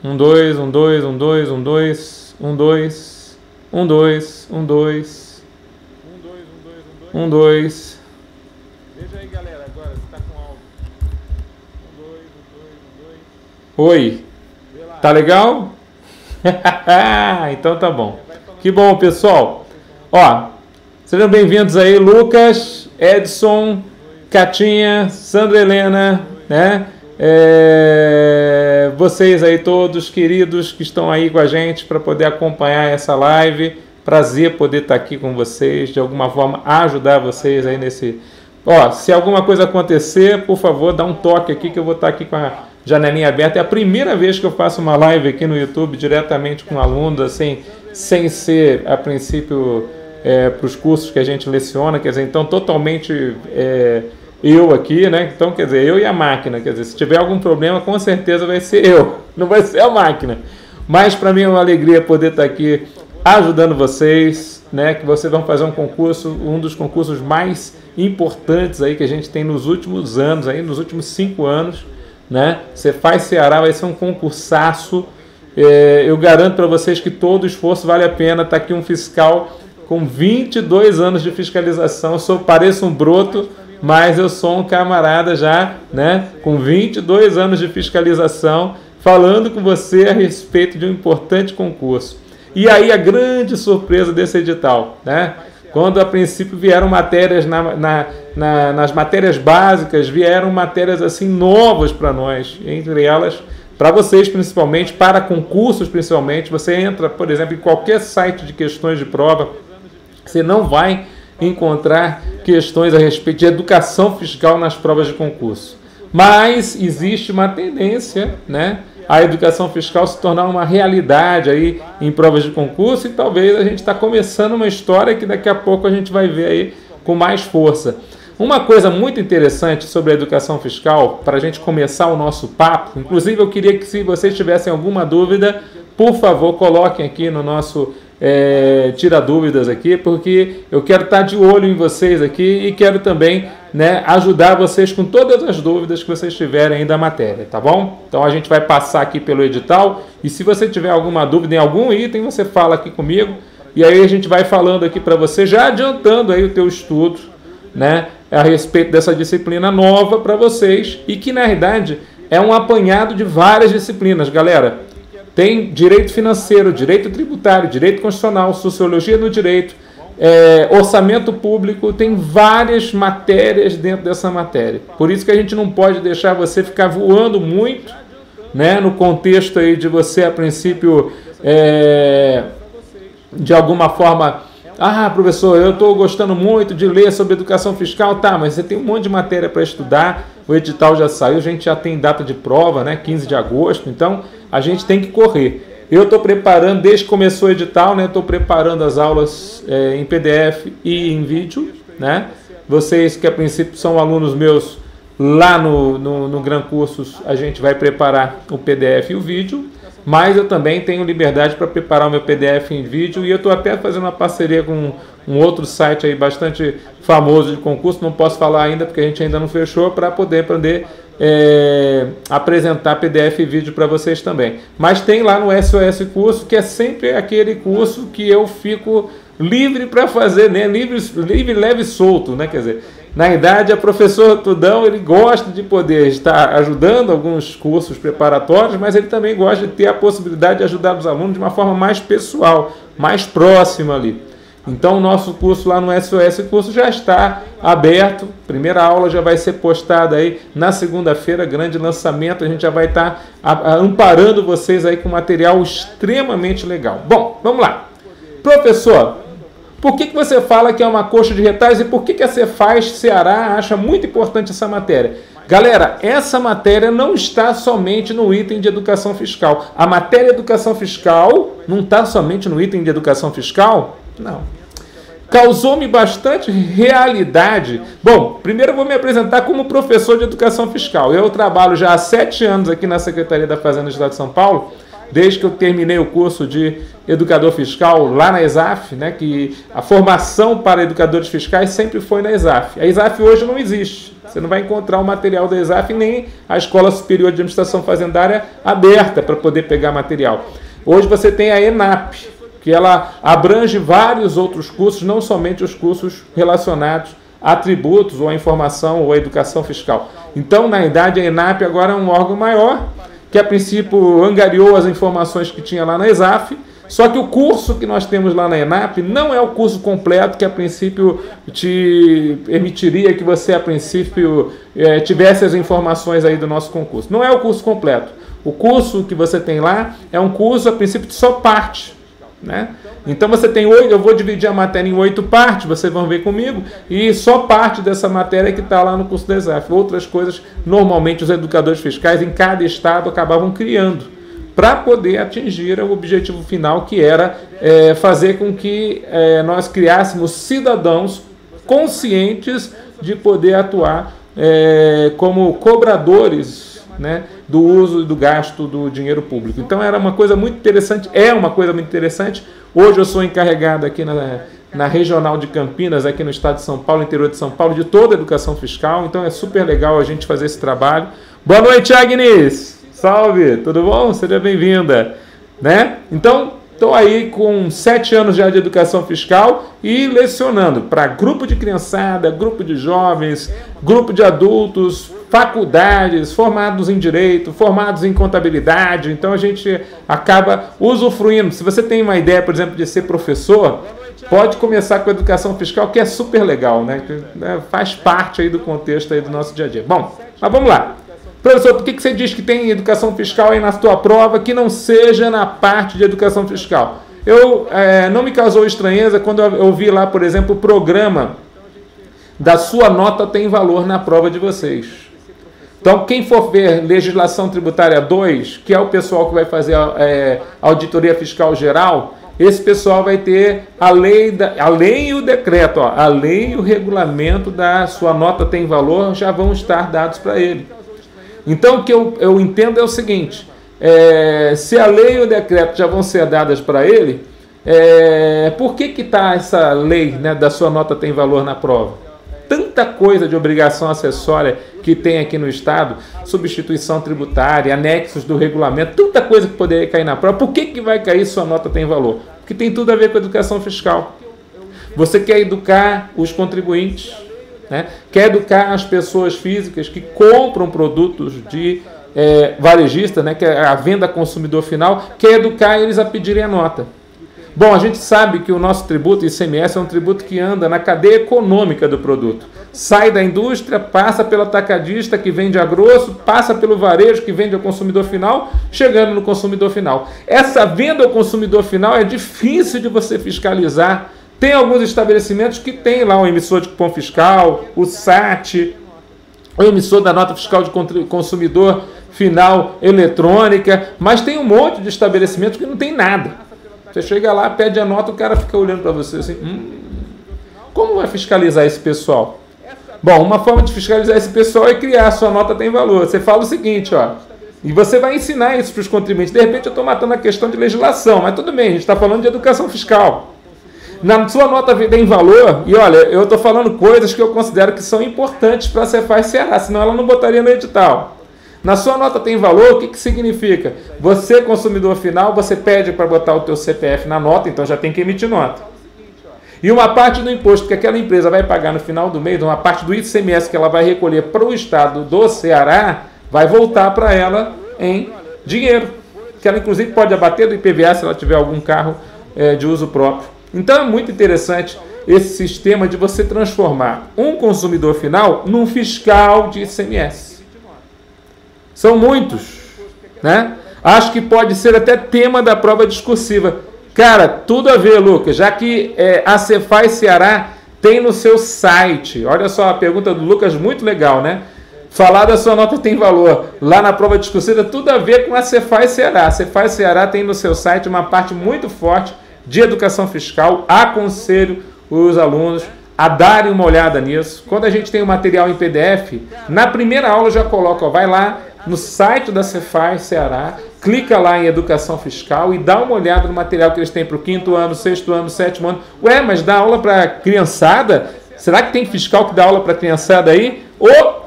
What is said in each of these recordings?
Um, dois, um, dois, um, dois, um, dois, um, dois, um, dois, um, dois, um, dois. Veja aí, galera, agora, se tá com áudio. Um, dois, um, dois, um, dois. Oi, tá legal? Então tá bom. Que bom, pessoal. Ó, sejam bem-vindos aí, Lucas, Edson, Catinha, Sandra Helena, né? Vocês aí todos queridos que estão aí com a gente para poder acompanhar essa live. Prazer poder estar aqui com vocês, de alguma forma ajudar vocês aí nesse... Ó, se alguma coisa acontecer, por favor, dá um toque aqui que eu vou estar aqui com a janelinha aberta. É a primeira vez que eu faço uma live aqui no YouTube diretamente com alunos, assim, sem ser, a princípio, para os cursos que a gente leciona, quer dizer, então totalmente eu aqui, né? Então, quer dizer, eu e a máquina, quer dizer, se tiver algum problema, com certeza vai ser eu, não vai ser a máquina. Mas para mim é uma alegria poder estar aqui ajudando vocês, né? Que vocês vão fazer um concurso, um dos concursos mais importantes aí que a gente tem nos últimos anos, aí nos últimos 5 anos, né? Cefaz Ceará vai ser um concursaço. Eu garanto para vocês que todo o esforço vale a pena. Está aqui um fiscal com 22 anos de fiscalização. Pareço um broto, mas eu sou um camarada já, né? Com 22 anos de fiscalização, falando com você a respeito de um importante concurso. E aí a grande surpresa desse edital, né? Quando a princípio vieram matérias nas matérias básicas, vieram matérias assim novas para nós, entre elas, para vocês principalmente, para concursos principalmente. Você entra, por exemplo, em qualquer site de questões de prova, você não vai encontrar questões a respeito de educação fiscal nas provas de concurso. Mas existe uma tendência, né? A educação fiscal se tornar uma realidade aí em provas de concurso, e talvez a gente está começando uma história que daqui a pouco a gente vai ver aí com mais força. Uma coisa muito interessante sobre a educação fiscal, para a gente começar o nosso papo, inclusive eu queria que, se vocês tivessem alguma dúvida, por favor, coloquem aqui no nosso tira dúvidas aqui, porque eu quero estar de olho em vocês aqui e quero também, né, ajudar vocês com todas as dúvidas que vocês tiverem aí da matéria, tá bom? Então a gente vai passar aqui pelo edital, e se você tiver alguma dúvida em algum item, você fala aqui comigo, e aí a gente vai falando aqui para você, já adiantando aí o teu estudo, né, a respeito dessa disciplina nova para vocês, e que na realidade é um apanhado de várias disciplinas, galera. Tem direito financeiro, direito tributário, direito constitucional, sociologia do direito, orçamento público, tem várias matérias dentro dessa matéria. Por isso que a gente não pode deixar você ficar voando muito, né, no contexto aí de você, a princípio, de alguma forma, professor, eu estou gostando muito de ler sobre educação fiscal, tá, mas você tem um monte de matéria para estudar, o edital já saiu, a gente já tem data de prova, né, 15 de agosto, então a gente tem que correr. Eu estou preparando, desde que começou o edital, né, estou preparando as aulas em PDF e em vídeo, né? Vocês que a princípio são alunos meus, lá no Gran Cursos, a gente vai preparar o PDF e o vídeo, mas eu também tenho liberdade para preparar o meu PDF em vídeo, e eu estou até fazendo uma parceria com um outro site aí bastante famoso de concurso, não posso falar ainda porque a gente ainda não fechou, para poder apresentar PDF e vídeo para vocês também. Mas tem lá no SOS Curso, que é sempre aquele curso que eu fico livre para fazer, né? Livre, leve e solto, né? Quer dizer, na verdade, a professora Tudão, ele gosta de poder estar ajudando alguns cursos preparatórios, mas ele também gosta de ter a possibilidade de ajudar os alunos de uma forma mais pessoal, mais próxima ali. Então, o nosso curso lá no SOS Curso já está aberto. Primeira aula já vai ser postada aí na segunda-feira, grande lançamento. A gente já vai estar amparando vocês aí com material extremamente legal. Bom, vamos lá. Professor, por que você fala que é uma coxa de retalhos e por que a Cefaz Ceará acha muito importante essa matéria? Galera, essa matéria não está somente no item de educação fiscal. A matéria educação fiscal não está somente no item de educação fiscal? Não. Causou-me bastante realidade. Bom, primeiro eu vou me apresentar como professor de educação fiscal. Eu trabalho já há 7 anos aqui na Secretaria da Fazenda do Estado de São Paulo, desde que eu terminei o curso de educador fiscal lá na ESAF, né, que a formação para educadores fiscais sempre foi na ESAF. A ESAF hoje não existe. Você não vai encontrar o material da ESAF nem a Escola Superior de Administração Fazendária aberta para poder pegar material. Hoje você tem a ENAP, que ela abrange vários outros cursos, não somente os cursos relacionados a tributos, ou a informação, ou a educação fiscal. Então, na verdade, a ENAP agora é um órgão maior, que a princípio angariou as informações que tinha lá na ESAF, só que o curso que nós temos lá na ENAP não é o curso completo que a princípio te permitiria que você a princípio tivesse as informações aí do nosso concurso. Não é o curso completo. O curso que você tem lá é um curso a princípio de só parte, né? Então você tem 8, eu vou dividir a matéria em 8 partes, vocês vão ver comigo, e só parte dessa matéria que está lá no curso da ESAF. Outras coisas, normalmente os educadores fiscais em cada estado acabavam criando, para poder atingir o objetivo final, que era fazer com que nós criássemos cidadãos conscientes de poder atuar como cobradores, né, do uso e do gasto do dinheiro público. Então era uma coisa muito interessante, é uma coisa muito interessante. Hoje eu sou encarregado aqui na Regional de Campinas, aqui no estado de São Paulo, interior de São Paulo, de toda a educação fiscal, então é super legal a gente fazer esse trabalho. Boa noite, Agnes! Salve, tudo bom? Seja bem-vinda, né? Então, estou aí com 7 anos já de educação fiscal e lecionando para grupo de criançada, grupo de jovens, grupo de adultos, faculdades, formados em direito, formados em contabilidade. Então a gente acaba usufruindo. Se você tem uma ideia, por exemplo, de ser professor, pode começar com a educação fiscal, que é super legal, né? Faz parte aí do contexto aí do nosso dia a dia. Bom, mas vamos lá. Professor, por que você diz que tem educação fiscal aí na sua prova que não seja na parte de educação fiscal? Não me causou estranheza quando eu vi lá, por exemplo, o programa da sua nota tem valor na prova de vocês. Então, quem for ver Legislação Tributária 2, que é o pessoal que vai fazer a auditoria fiscal geral, esse pessoal vai ter a lei e o decreto, a lei e o regulamento da sua nota tem valor já vão estar dados para ele. Então, o que eu entendo é o seguinte, se a lei e o decreto já vão ser dadas para ele, por que está essa lei, né, da sua nota tem valor na prova? Tanta coisa de obrigação acessória que tem aqui no Estado, substituição tributária, anexos do regulamento, tanta coisa que poderia cair na prova. Por que vai cair sua nota tem valor? Porque tem tudo a ver com a educação fiscal. Você quer educar os contribuintes, né? Quer educar as pessoas físicas que compram produtos de varejista, né? Que é a venda consumidor final, quer educar eles a pedirem a nota. Bom, a gente sabe que o nosso tributo, ICMS, é um tributo que anda na cadeia econômica do produto. Sai da indústria, passa pelo atacadista que vende a grosso, passa pelo varejo que vende ao consumidor final, chegando no consumidor final. Essa venda ao consumidor final é difícil de você fiscalizar. Tem alguns estabelecimentos que tem lá o emissor de cupom fiscal, o SAT, o emissor da nota fiscal de consumidor final eletrônica, mas tem um monte de estabelecimentos que não tem nada. Você chega lá, pede a nota, o cara fica olhando para você assim, como vai fiscalizar esse pessoal? Bom, uma forma de fiscalizar esse pessoal é criar a sua nota tem valor. Você fala o seguinte, ó, e você vai ensinar isso para os contribuintes. De repente eu estou matando a questão de legislação, mas tudo bem, a gente está falando de educação fiscal. Na sua nota tem valor, e olha, eu estou falando coisas que eu considero que são importantes para a Cefaz Ceará, senão ela não botaria no edital. Na sua nota tem valor, o que significa? Você, consumidor final, você pede para botar o teu CPF na nota, então já tem que emitir nota. E uma parte do imposto que aquela empresa vai pagar no final do mês, uma parte do ICMS que ela vai recolher para o estado do Ceará, vai voltar para ela em dinheiro. Que ela, inclusive, pode abater do IPVA se ela tiver algum carro de uso próprio. Então, é muito interessante esse sistema de você transformar um consumidor final num fiscal de ICMS. São muitos, né? Acho que pode ser até tema da prova discursiva. Cara, tudo a ver, Lucas, já que a Cefaz Ceará tem no seu site, olha só a pergunta do Lucas, muito legal, né? Falar da sua nota tem valor. Lá na prova discursiva, tudo a ver com a Cefaz Ceará. A Cefaz Ceará tem no seu site uma parte muito forte de educação fiscal. Aconselho os alunos a darem uma olhada nisso. Quando a gente tem o material em PDF, na primeira aula já coloca, ó, vai lá, no site da Cefaz Ceará, clica lá em Educação Fiscal e dá uma olhada no material que eles têm para o 5º ano, 6º ano, 7º ano. Ué, mas dá aula para criançada? Será que tem fiscal que dá aula para criançada aí? Ou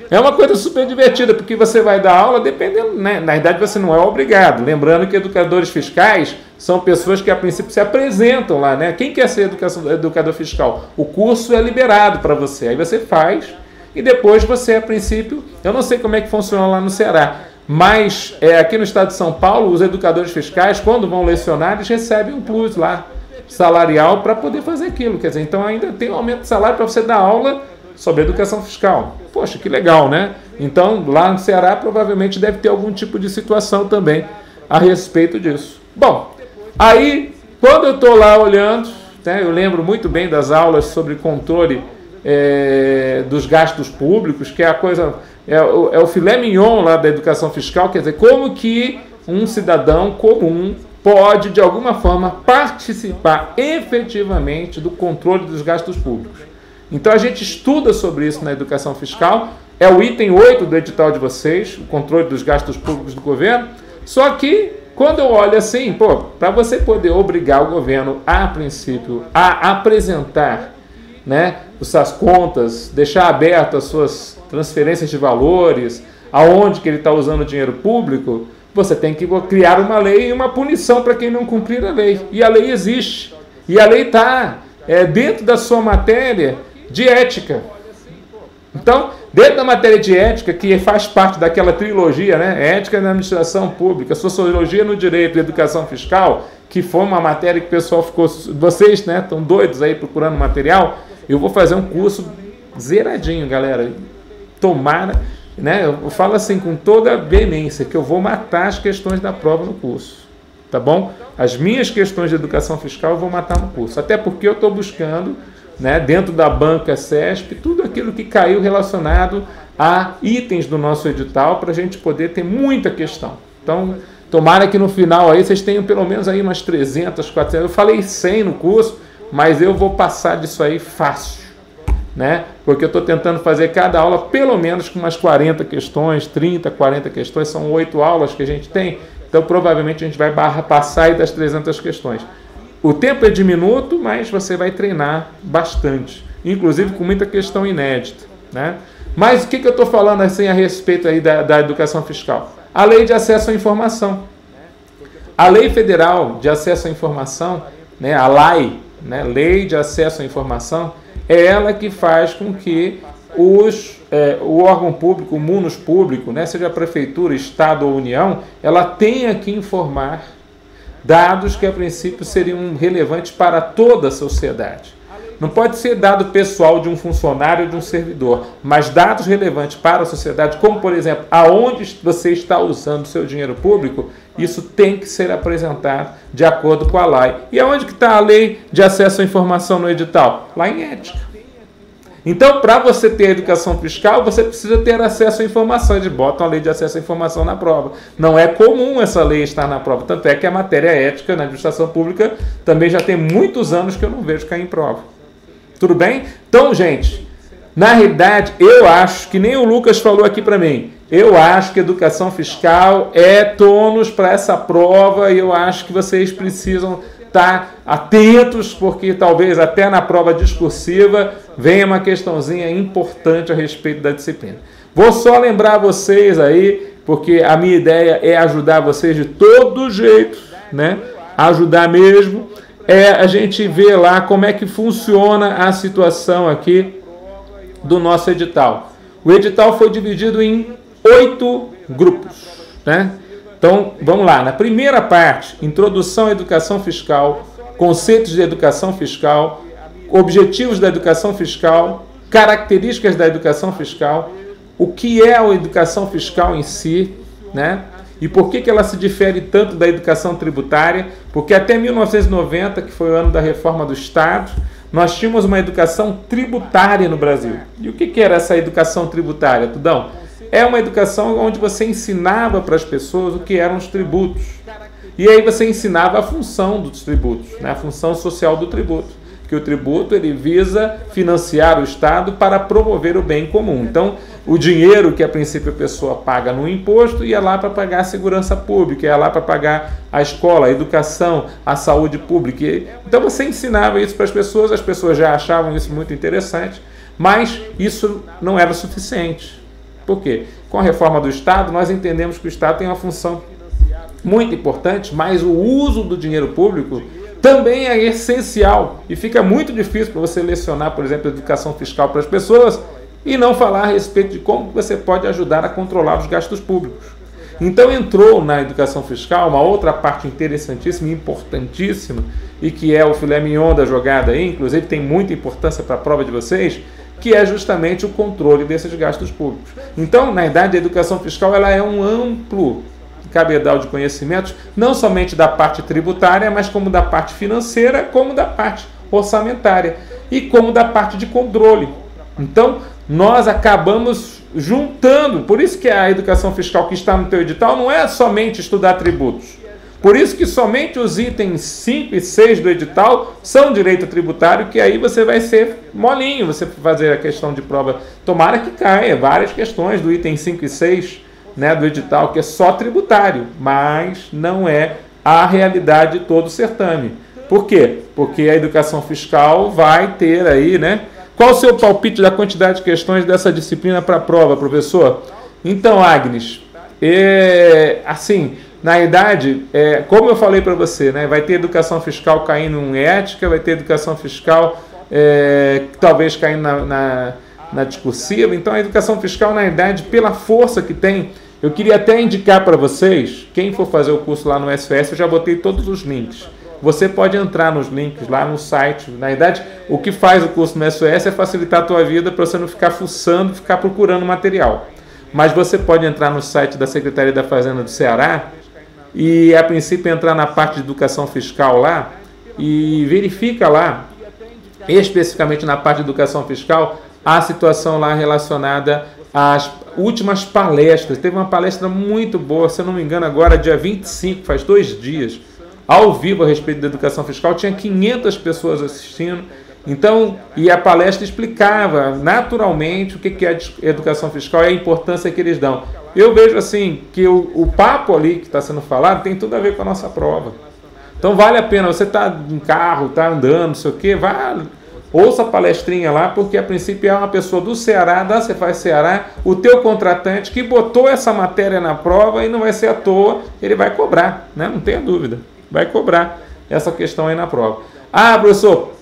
é uma coisa super divertida, porque você vai dar aula dependendo, né? Na verdade, você não é obrigado. Lembrando que educadores fiscais são pessoas que, a princípio, se apresentam lá, né? Quem quer ser educador fiscal? O curso é liberado para você. Aí você faz e depois você, a princípio... Eu não sei como é que funciona lá no Ceará, mas aqui no estado de São Paulo, os educadores fiscais, quando vão lecionar, eles recebem um plus lá, salarial, para poder fazer aquilo. Quer dizer, então ainda tem um aumento de salário para você dar aula sobre educação fiscal. Poxa, que legal, né? Então, lá no Ceará, provavelmente deve ter algum tipo de situação também a respeito disso. Bom, aí, quando eu estou lá olhando, né, eu lembro muito bem das aulas sobre controle dos gastos públicos, que é a coisa, é o filé mignon lá da educação fiscal, quer dizer, como que um cidadão comum pode, de alguma forma, participar efetivamente do controle dos gastos públicos. Então a gente estuda sobre isso na educação fiscal, é o item 8 do edital de vocês, o controle dos gastos públicos do governo, só que quando eu olho assim, para você poder obrigar o governo, a princípio, a apresentar, né, suas contas, deixar aberto as suas transferências de valores, aonde que ele está usando o dinheiro público, você tem que criar uma lei e uma punição para quem não cumprir a lei. E a lei existe. E a lei está dentro da sua matéria de ética. Então, dentro da matéria de ética, que faz parte daquela trilogia, né? Ética na administração pública, sociologia no direito e educação fiscal, que foi uma matéria que o pessoal ficou... Vocês, né, estão doidos aí procurando material. Eu vou fazer um curso zeradinho, galera. Tomara, né? Eu falo assim com toda a veemência, que eu vou matar as questões da prova no curso. Tá bom? As minhas questões de educação fiscal eu vou matar no curso. Até porque eu estou buscando, né, dentro da banca CESP, tudo aquilo que caiu relacionado a itens do nosso edital, para a gente poder ter muita questão. Então, tomara que no final aí vocês tenham pelo menos aí umas 300, 400. Eu falei 100 no curso, mas eu vou passar disso aí fácil, né? Porque eu estou tentando fazer cada aula pelo menos com umas 40 questões, 30, 40 questões, são 8 aulas que a gente tem, então provavelmente a gente vai passar aí das 300 questões. O tempo é diminuto, mas você vai treinar bastante, inclusive com muita questão inédita, né? Mas o que eu estou falando assim a respeito aí da educação fiscal? A Lei de Acesso à Informação. A Lei Federal de Acesso à Informação, né, a LAI, né, Lei de Acesso à Informação, é ela que faz com que o órgão público, o munus público, né, seja a prefeitura, estado ou união, ela tenha que informar dados que a princípio seriam relevantes para toda a sociedade. Não pode ser dado pessoal de um funcionário ou de um servidor, mas dados relevantes para a sociedade, como por exemplo, aonde você está usando o seu dinheiro público, isso tem que ser apresentado de acordo com a lei. E aonde que está a Lei de Acesso à Informação no edital? Lá em ética. Então, para você ter educação fiscal, você precisa ter acesso à informação. Eles botam a Lei de Acesso à Informação na prova. Não é comum essa lei estar na prova. Tanto é que a matéria ética na administração pública também já tem muitos anos que eu não vejo cair em prova. Tudo bem? Então, gente, na realidade, eu acho, que nem o Lucas falou aqui para mim, eu acho que educação fiscal é tônus para essa prova e eu acho que vocês precisam estar atentos, porque talvez até na prova discursiva venha uma questãozinha importante a respeito da disciplina. Vou só lembrar vocês aí, porque a minha ideia é ajudar vocês de todo jeito, né? Ajudar mesmo. A gente ver lá como é que funciona a situação aqui do nosso edital. O edital foi dividido em 8 grupos, né? Então, vamos lá. Na primeira parte, introdução à educação fiscal, conceitos de educação fiscal, objetivos da educação fiscal, características da educação fiscal, o que é a educação fiscal em si, né? E por que ela se difere tanto da educação tributária? Porque até 1990, que foi o ano da reforma do Estado, nós tínhamos uma educação tributária no Brasil. E o que era essa educação tributária, Tudão? É uma educação onde você ensinava para as pessoas o que eram os tributos. E aí você ensinava a função dos tributos, né? A função social do tributo. Que o tributo ele visa financiar o Estado para promover o bem comum. Então, o dinheiro que a princípio a pessoa paga no imposto ia lá para pagar a segurança pública, ia lá para pagar a escola, a educação, a saúde pública. Então você ensinava isso para as pessoas já achavam isso muito interessante, mas isso não era suficiente. Por quê? Com a reforma do Estado, nós entendemos que o Estado tem uma função muito importante, mas o uso do dinheiro público também é essencial e fica muito difícil para você lecionar, por exemplo, educação fiscal para as pessoas e não falar a respeito de como você pode ajudar a controlar os gastos públicos. Então entrou na educação fiscal uma outra parte interessantíssima e importantíssima, e que é o filé mignon da jogada aí, inclusive tem muita importância para a prova de vocês, que é justamente o controle desses gastos públicos. Então, na verdade, a educação fiscal ela é um amplo cabedal de conhecimentos, não somente da parte tributária, mas como da parte financeira, como da parte orçamentária e como da parte de controle. Então, nós acabamos juntando, por isso que a educação fiscal que está no teu edital não é somente estudar tributos. Por isso que somente os itens 5 e 6 do edital são direito tributário, que aí você vai ser molinho, você fazer a questão de prova. Tomara que caia várias questões do item 5 e 6, né, do edital, que é só tributário, mas não é a realidade de todo o certame. Por quê? Porque a educação fiscal vai ter aí, né? Qual o seu palpite da quantidade de questões dessa disciplina para a prova, professor? Então, Agnes, assim, na idade, como eu falei para você, né, vai ter educação fiscal caindo em ética, vai ter educação fiscal talvez caindo na discursiva. Então, a educação fiscal, na idade, pela força que tem, eu queria até indicar para vocês, quem for fazer o curso lá no SFS, eu já botei todos os links. Você pode entrar nos links lá no site. Na verdade, o que faz o curso no SOS é facilitar a tua vida para você não ficar fuçando, ficar procurando material. Mas você pode entrar no site da Secretaria da Fazenda do Ceará e, a princípio, entrar na parte de educação fiscal lá e verifica lá, especificamente na parte de educação fiscal, a situação lá relacionada às últimas palestras. Teve uma palestra muito boa, se eu não me engano, agora dia 25, faz 2 dias, ao vivo a respeito da educação fiscal, tinha 500 pessoas assistindo. Então, e a palestra explicava naturalmente o que é a educação fiscal e a importância que eles dão. Eu vejo assim que o papo ali que está sendo falado tem tudo a ver com a nossa prova. Então vale a pena, você está em carro, está andando, não sei o quê, vá, ouça a palestrinha lá, porque a princípio é uma pessoa do Ceará, da Cefaz Ceará, o teu contratante que botou essa matéria na prova e não vai ser à toa, ele vai cobrar, né? Não tenha dúvida. Vai cobrar essa questão aí na prova. Ah, professor,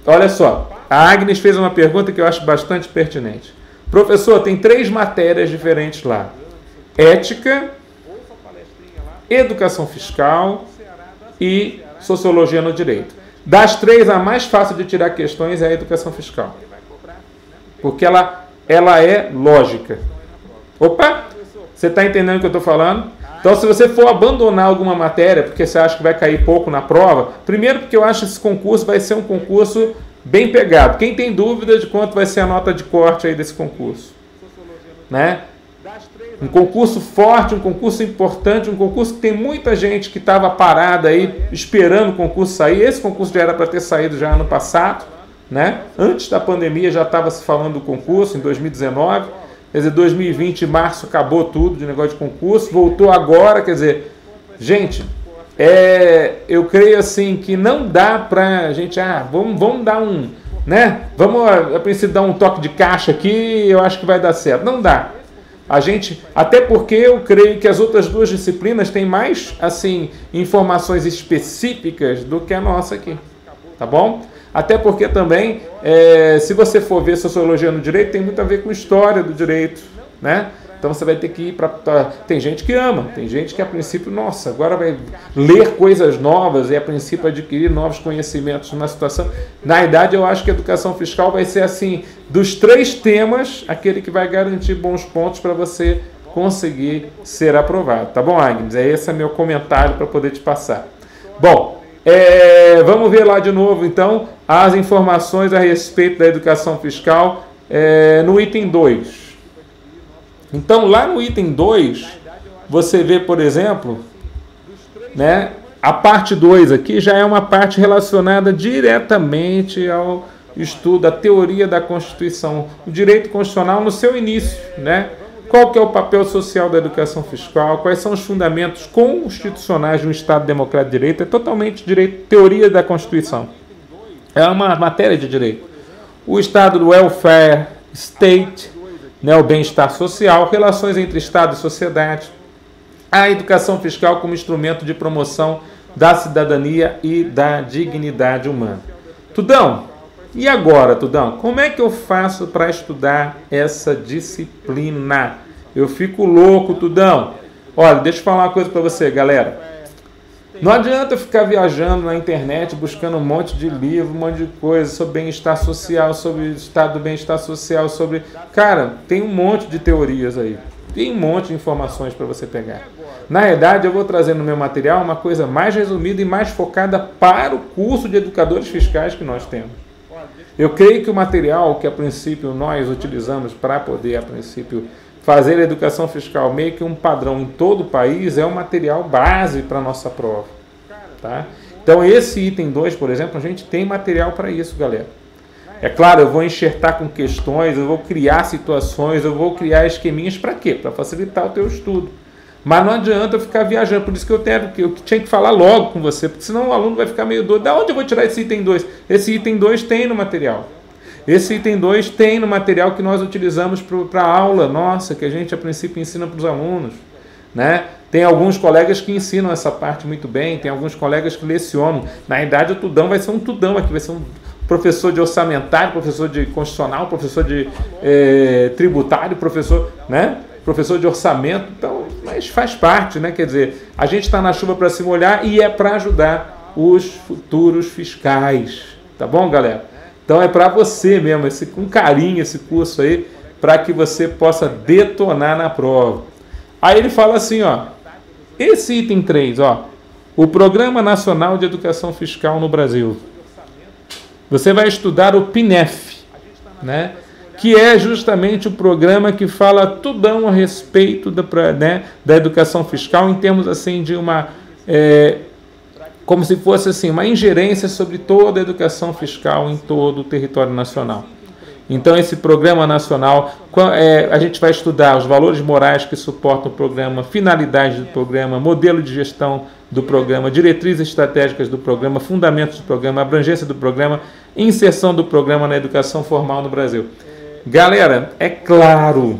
olha só, a Agnes fez uma pergunta que eu acho bastante pertinente. Professor, tem 3 matérias diferentes lá: ética, educação fiscal e sociologia no direito. Das 3, a mais fácil de tirar questões é a educação fiscal, porque ela é lógica. Opa, você está entendendo o que eu estou falando? Então, se você for abandonar alguma matéria, porque você acha que vai cair pouco na prova, primeiro porque eu acho que esse concurso vai ser um concurso bem pegado. Quem tem dúvida de quanto vai ser a nota de corte aí desse concurso? Né? Um concurso forte, um concurso importante, um concurso que tem muita gente que estava parada aí, esperando o concurso sair. Esse concurso já era para ter saído já ano passado, né? Antes da pandemia já estava se falando do concurso, em 2019. Quer dizer, 2020, em março, acabou tudo de negócio de concurso, voltou agora, quer dizer, gente, eu creio assim que não dá pra gente, vamos dar um, né, vamos a princípio dar um toque de caixa aqui, eu acho que vai dar certo. Não dá. A gente, até porque eu creio que as outras 2 disciplinas têm mais, assim, informações específicas do que a nossa aqui, tá bom? Até porque também, se você for ver sociologia no direito, tem muito a ver com história do direito, né? Então você vai ter que ir para... Tem gente que ama, tem gente que a princípio, nossa, agora vai ler coisas novas e a princípio adquirir novos conhecimentos numa situação. Na verdade, eu acho que a educação fiscal vai ser assim, dos 3 temas, aquele que vai garantir bons pontos para você conseguir ser aprovado. Tá bom, Agnes? Esse é meu comentário para poder te passar. Bom, vamos ver lá de novo, então, as informações a respeito da educação fiscal no item 2. Então, lá no item 2, você vê, por exemplo, né, a parte 2 aqui já é uma parte relacionada diretamente estuda a teoria da Constituição, o direito constitucional no seu início, né? Qual que é o papel social da educação fiscal, quais são os fundamentos constitucionais de um Estado democrático de direito, é totalmente direito, teoria da Constituição. É uma matéria de direito. O Estado do welfare state, né, o bem-estar social, relações entre Estado e sociedade, a educação fiscal como instrumento de promoção da cidadania e da dignidade humana. Tudão, e agora, Tudão? Como é que eu faço para estudar essa disciplina? Eu fico louco, Tudão. Olha, deixa eu falar uma coisa para você, galera. Não adianta ficar viajando na internet, buscando um monte de livro, um monte de coisa sobre bem-estar social, sobre o estado do bem-estar social, sobre... Cara, tem um monte de teorias aí. Tem um monte de informações para você pegar. Na verdade, eu vou trazer no meu material uma coisa mais resumida e mais focada para o curso de educadores fiscais que nós temos. Eu creio que o material que, a princípio, nós utilizamos para poder, a princípio, fazer a educação fiscal meio que um padrão em todo o país é um material base para a nossa prova. Tá? Então, esse item 2, por exemplo, a gente tem material para isso, galera. É claro, eu vou enxertar com questões, eu vou criar situações, eu vou criar esqueminhas para quê? Para facilitar o teu estudo. Mas não adianta eu ficar viajando, por isso que eu tinha que falar logo com você, porque senão o aluno vai ficar meio doido. Da onde eu vou tirar esse item 2? Esse item 2 tem no material. Esse item 2 tem no material que nós utilizamos para a aula nossa, que a gente a princípio ensina para os alunos. Né? Tem alguns colegas que ensinam essa parte muito bem, tem alguns colegas que lecionam. Na verdade, o Tudão vai ser um Tudão aqui, vai ser um professor de orçamentário, professor de constitucional, professor de tributário, professor, né? Professor de orçamento. Então, mas faz parte, né? Quer dizer, a gente está na chuva para se molhar e é para ajudar os futuros fiscais. Tá bom, galera? Então é para você mesmo, com carinho esse curso aí, para que você possa detonar na prova. Aí ele fala assim, ó, esse item 3, ó, o Programa Nacional de Educação Fiscal no Brasil. Você vai estudar o PNEF, né? Que é justamente o programa que fala tudão a respeito da educação fiscal em termos assim de uma... como se fosse assim, uma ingerência sobre toda a educação fiscal em todo o território nacional. Então, esse programa nacional, a gente vai estudar os valores morais que suportam o programa, finalidades do programa, modelo de gestão do programa, diretrizes estratégicas do programa, fundamentos do programa, abrangência do programa, inserção do programa na educação formal no Brasil. Galera, é claro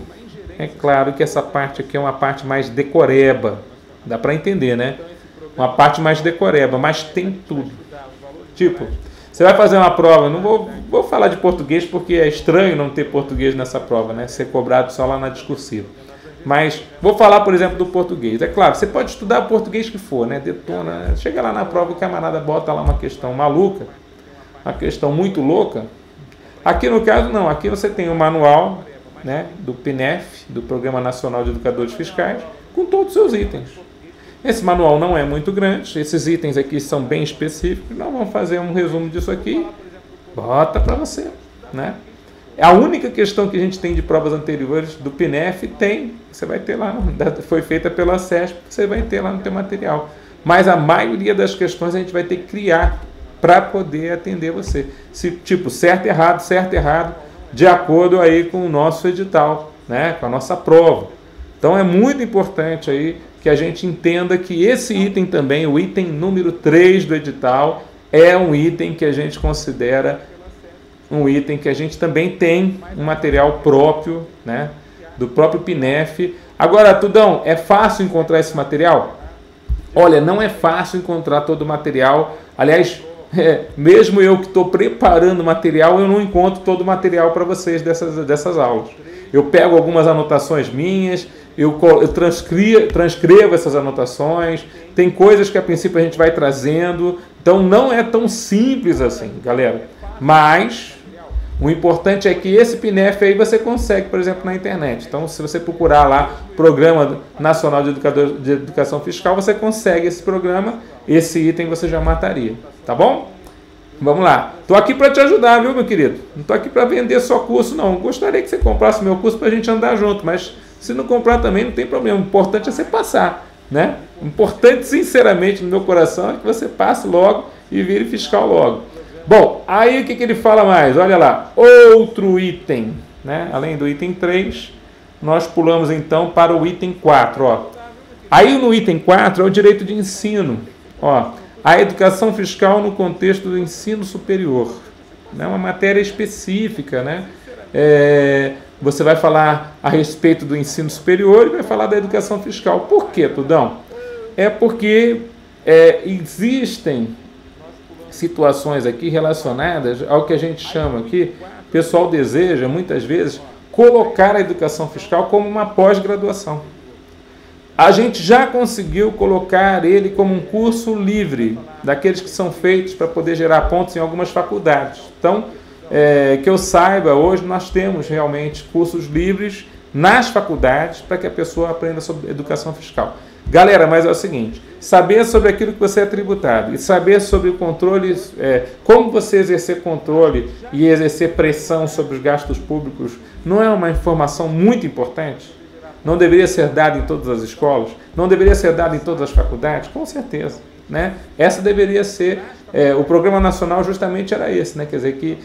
que essa parte aqui é uma parte mais decoreba, dá para entender, né? Uma parte mais decoreba, mas tem tudo. Tipo, você vai fazer uma prova, não vou falar de português porque é estranho não ter português nessa prova, né? Ser cobrado só lá na discursiva. Mas vou falar, por exemplo, do português. É claro, você pode estudar o português que for, né? Detona, chega lá na prova, o camarada bota lá uma questão maluca, uma questão muito louca. Aqui no caso, não. Aqui você tem o manual, né, do PNEF, do Programa Nacional de Educadores Fiscais, com todos os seus itens. Esse manual não é muito grande, esses itens aqui são bem específicos, nós vamos fazer um resumo disso aqui, bota para você, né? A única questão que a gente tem de provas anteriores do PNEF você vai ter lá, foi feita pela CESP, você vai ter lá no teu material. Mas a maioria das questões a gente vai ter que criar para poder atender você. Tipo, certo, errado, de acordo aí com o nosso edital, né? Com a nossa prova. Então é muito importante aí que a gente entenda que esse item também, o item número 3 do edital, é um item que a gente considera um item que a gente também tem um material próprio, né, do próprio PNEF. Agora, Tudão, é fácil encontrar esse material? Olha, não é fácil encontrar todo o material. Aliás, mesmo eu que estou preparando o material, eu não encontro todo o material para vocês dessas aulas. Eu pego algumas anotações minhas, eu transcrevo essas anotações, tem coisas que a princípio a gente vai trazendo, então não é tão simples assim, galera. Mas o importante é que esse PNEF aí você consegue, por exemplo, na internet. Então, se você procurar lá Programa Nacional de Educação Fiscal, você consegue esse programa, esse item você já mataria, tá bom? Vamos lá. Estou aqui para te ajudar, viu, meu querido? Não estou aqui para vender só curso, não. Gostaria que você comprasse meu curso para a gente andar junto, mas se não comprar também não tem problema. O importante é você passar, né? O importante, sinceramente, no meu coração, é que você passe logo e vire fiscal logo. Bom, aí o que ele fala mais? Olha lá, outro item, né? Além do item 3, nós pulamos então para o item 4, ó. Aí no item 4 é o direito de ensino, ó. A educação fiscal no contexto do ensino superior, né? Uma matéria específica, né? Você vai falar a respeito do ensino superior e vai falar da educação fiscal. Por quê, Tudão? É porque existem situações aqui relacionadas ao que a gente chama aqui, o pessoal deseja muitas vezes colocar a educação fiscal como uma pós-graduação. A gente já conseguiu colocar ele como um curso livre, daqueles que são feitos para poder gerar pontos em algumas faculdades. Então, que eu saiba, hoje nós temos realmente cursos livres nas faculdades para que a pessoa aprenda sobre educação fiscal. Galera, mas é o seguinte, saber sobre aquilo que você é tributado e saber sobre o controle, como você exercer controle e exercer pressão sobre os gastos públicos, não é uma informação muito importante? Não deveria ser dado em todas as escolas? Não deveria ser dado em todas as faculdades? Com certeza, né? Essa deveria ser... o Programa Nacional justamente era esse, né? Quer dizer, que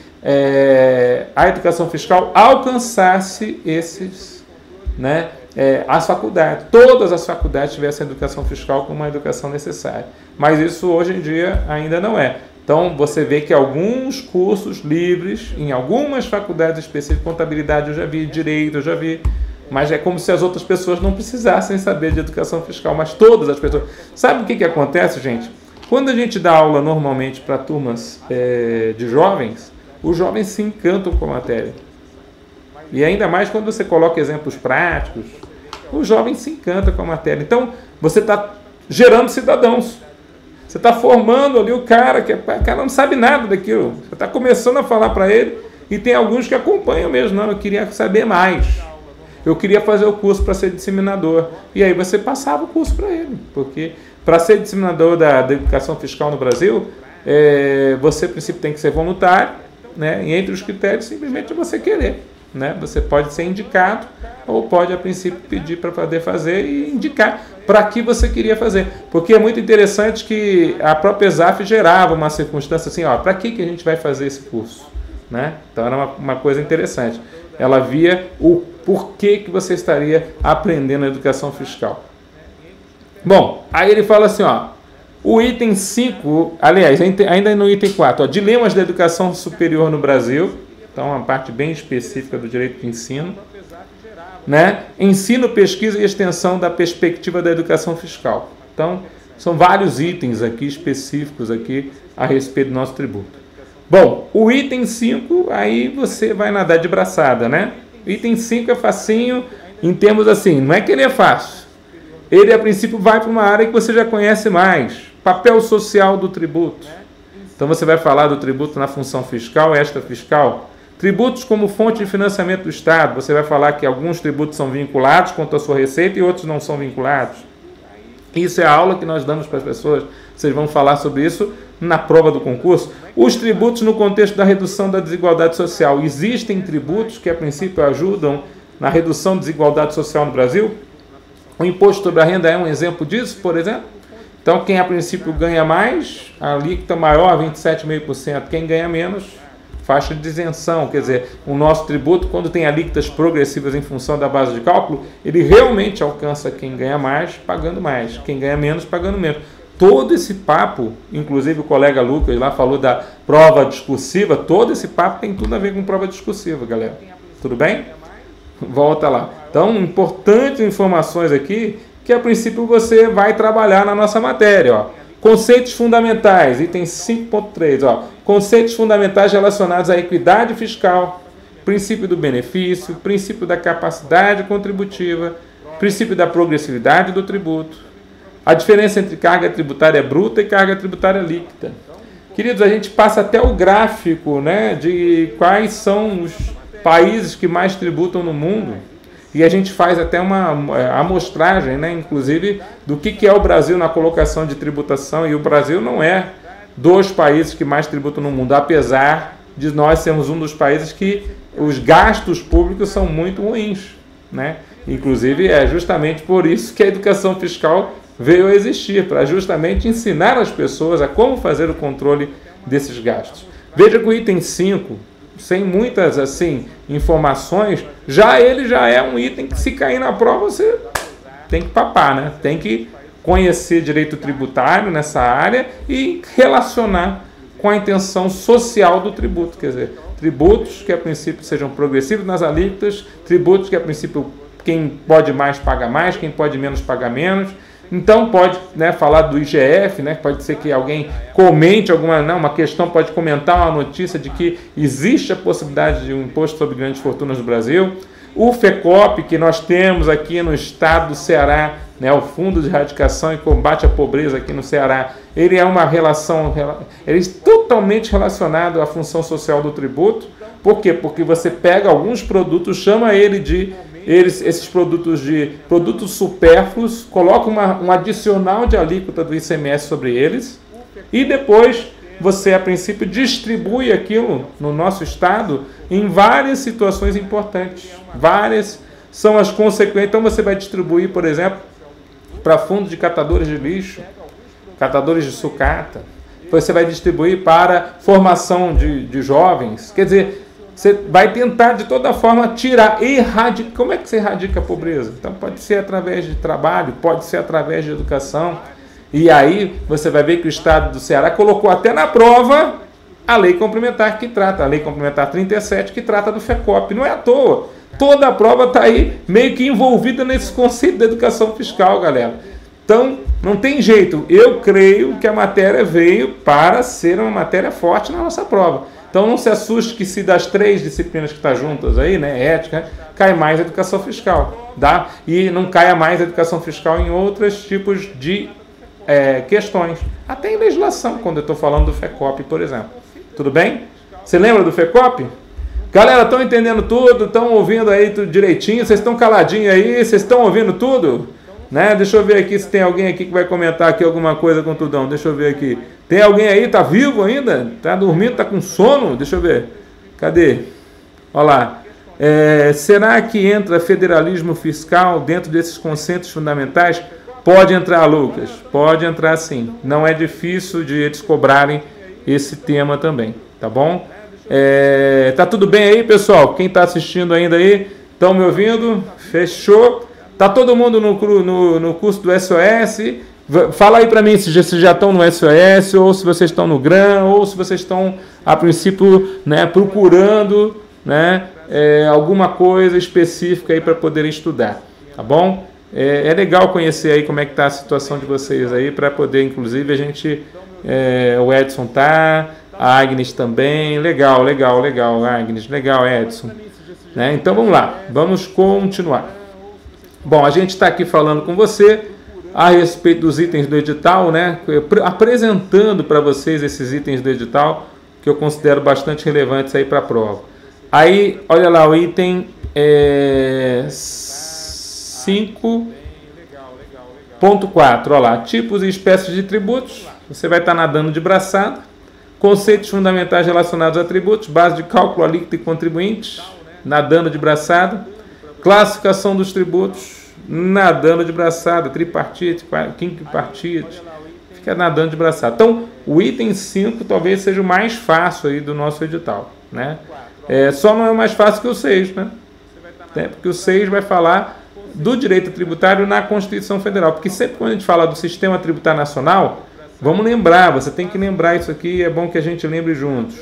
a educação fiscal alcançasse esses, né? As faculdades. Todas as faculdades tivessem a educação fiscal como uma educação necessária. Mas isso hoje em dia ainda não é. Então, você vê que alguns cursos livres, em algumas faculdades específicas, contabilidade eu já vi, direito eu já vi, mas é como se as outras pessoas não precisassem saber de educação fiscal, mas todas as pessoas. Sabe o que acontece, gente? Quando a gente dá aula normalmente para turmas de jovens, os jovens se encantam com a matéria. E ainda mais quando você coloca exemplos práticos, o jovem se encanta com a matéria. Então, você está gerando cidadãos. Você está formando ali o cara, que o cara não sabe nada daquilo. Você está começando a falar para ele, e tem alguns que acompanham mesmo. Não, eu queria saber mais. Eu queria fazer o curso para ser disseminador. E aí você passava o curso para ele. Porque para ser disseminador da educação fiscal no Brasil, você, a princípio, tem que ser voluntário, né? E entre os critérios, simplesmente você querer, né? Você pode ser indicado ou pode, a princípio, pedir para poder fazer e indicar para que você queria fazer. Porque é muito interessante que a própria ESAF gerava uma circunstância assim, ó, para que a gente vai fazer esse curso? Né? Então era uma coisa interessante. Ela via o porquê que você estaria aprendendo a educação fiscal. Bom, aí ele fala assim, ó, o item 5, aliás, ainda no item 4, ó, dilemas da educação superior no Brasil, então uma parte bem específica do direito de ensino, né? Ensino, pesquisa e extensão da perspectiva da educação fiscal. Então, são vários itens aqui específicos aqui a respeito do nosso tributo. Bom, o item 5, aí você vai nadar de braçada, né? O item 5 é facinho em termos assim, não é que ele é fácil. Ele, a princípio, vai para uma área que você já conhece mais. Papel social do tributo. Então, você vai falar do tributo na função fiscal, extrafiscal. Tributos como fonte de financiamento do Estado. Você vai falar que alguns tributos são vinculados quanto à sua receita e outros não são vinculados. Isso é a aula que nós damos para as pessoas. Vocês vão falar sobre isso na prova do concurso. Os tributos no contexto da redução da desigualdade social. Existem tributos que, a princípio, ajudam na redução da desigualdade social no Brasil? O imposto sobre a renda é um exemplo disso, por exemplo. Então, quem, a princípio, ganha mais, a alíquota maior, 27,5%. Quem ganha menos, faixa de isenção. Quer dizer, o nosso tributo, quando tem alíquotas progressivas em função da base de cálculo, ele realmente alcança quem ganha mais, pagando mais. Quem ganha menos, pagando menos. Todo esse papo, inclusive o colega Lucas lá falou da prova discursiva, todo esse papo tem tudo a ver com prova discursiva, galera. Tudo bem? Volta lá. Então, importantes informações aqui que, a princípio, você vai trabalhar na nossa matéria. Ó. Conceitos fundamentais, item 5.3. Ó. Conceitos fundamentais relacionados à equidade fiscal, princípio do benefício, princípio da capacidade contributiva, princípio da progressividade do tributo, a diferença entre carga tributária bruta e carga tributária líquida. Queridos, a gente passa até o gráfico, né, de quais são os países que mais tributam no mundo, e a gente faz até uma amostragem, né, inclusive, do que é o Brasil na colocação de tributação, e o Brasil não é dos países que mais tributam no mundo, apesar de nós sermos um dos países que os gastos públicos são muito ruins, né? Inclusive, é justamente por isso que a educação fiscal veio a existir, para justamente ensinar as pessoas a como fazer o controle desses gastos. Veja que o item 5, sem muitas assim informações, ele já é um item que, se cair na prova, você tem que papar, né? Tem que conhecer direito tributário nessa área e relacionar com a intenção social do tributo, quer dizer, tributos que a princípio sejam progressivos nas alíquotas, tributos que a princípio quem pode mais paga mais, quem pode menos paga menos. Então pode, né, falar do IGF, né, pode ser que alguém comente uma questão, pode comentar uma notícia de que existe a possibilidade de um imposto sobre grandes fortunas no Brasil. O FECOP, que nós temos aqui no estado do Ceará, né, o Fundo de Erradicação e Combate à Pobreza aqui no Ceará, ele é uma relação, ele é totalmente relacionado à função social do tributo. Por quê? Porque você pega alguns produtos, chama esses produtos de produtos supérfluos, coloca um adicional de alíquota do ICMS sobre eles e depois você, a princípio, distribui aquilo no nosso estado em várias situações importantes. Várias são as consequências. Então você vai distribuir, por exemplo, para fundos de catadores de lixo, catadores de sucata. Você vai distribuir para formação de jovens. Quer dizer, você vai tentar de toda forma erradicar. Como é que você erradica a pobreza? Então pode ser através de trabalho, pode ser através de educação. E aí você vai ver que o estado do Ceará colocou até na prova a lei complementar a lei complementar 37, que trata do FECOP. Não é à toa. Toda a prova está aí meio que envolvida nesse conceito da educação fiscal, galera. Então, não tem jeito. Eu creio que a matéria veio para ser uma matéria forte na nossa prova. Então, não se assuste que, se das 3 disciplinas que estão juntas aí, né, ética, cai mais a educação fiscal, tá? E não caia mais a educação fiscal em outros tipos de questões. Até em legislação, quando eu estou falando do FECOP, por exemplo. Tudo bem? Você lembra do FECOP? Galera, estão entendendo tudo? Estão ouvindo aí tudo direitinho? Vocês estão caladinhos aí? Vocês estão ouvindo tudo? Né? Deixa eu ver aqui se tem alguém aqui que vai comentar aqui alguma coisa com tudão. Deixa eu ver aqui. Tem alguém aí? Tá vivo ainda? Tá dormindo? Tá com sono? Deixa eu ver. Cadê? Olha lá. Será que entra federalismo fiscal dentro desses conceitos fundamentais? Pode entrar, Lucas. Pode entrar, sim. Não é difícil de eles cobrarem esse tema também. Tá bom? Tá tudo bem aí, pessoal? Quem está assistindo ainda aí? Estão me ouvindo? Fechou? Tá todo mundo no curso do SOS? Fala aí para mim se já estão no SOS, ou se vocês estão no GRAM, ou se vocês estão, a princípio, né, procurando, né, alguma coisa específica aí para poderem estudar. Tá bom? É legal conhecer aí como é que está a situação de vocês aí, para poder, inclusive, a gente... o Edson tá, a Agnes também, legal, Agnes, legal, Edson. Né? Então vamos lá, vamos continuar. Bom, a gente está aqui falando com você a respeito dos itens do edital, né? Apresentando para vocês esses itens do edital, que eu considero bastante relevantes aí para a prova. Aí, olha lá, o item 5.4, olha lá, tipos e espécies de tributos. Você vai estar nadando de braçada. Conceitos fundamentais relacionados a tributos, base de cálculo, alíquota e contribuintes, nadando de braçada. Classificação dos tributos, nadando de braçada, tripartite, quinquepartite, fica nadando de braçada. Então, o item 5 talvez seja o mais fácil aí do nosso edital, né? Só não é mais fácil que o 6, né? Porque o 6 vai falar do direito tributário na Constituição Federal, porque sempre quando a gente fala do Sistema Tributário Nacional, vamos lembrar, você tem que lembrar isso aqui, é bom que a gente lembre juntos.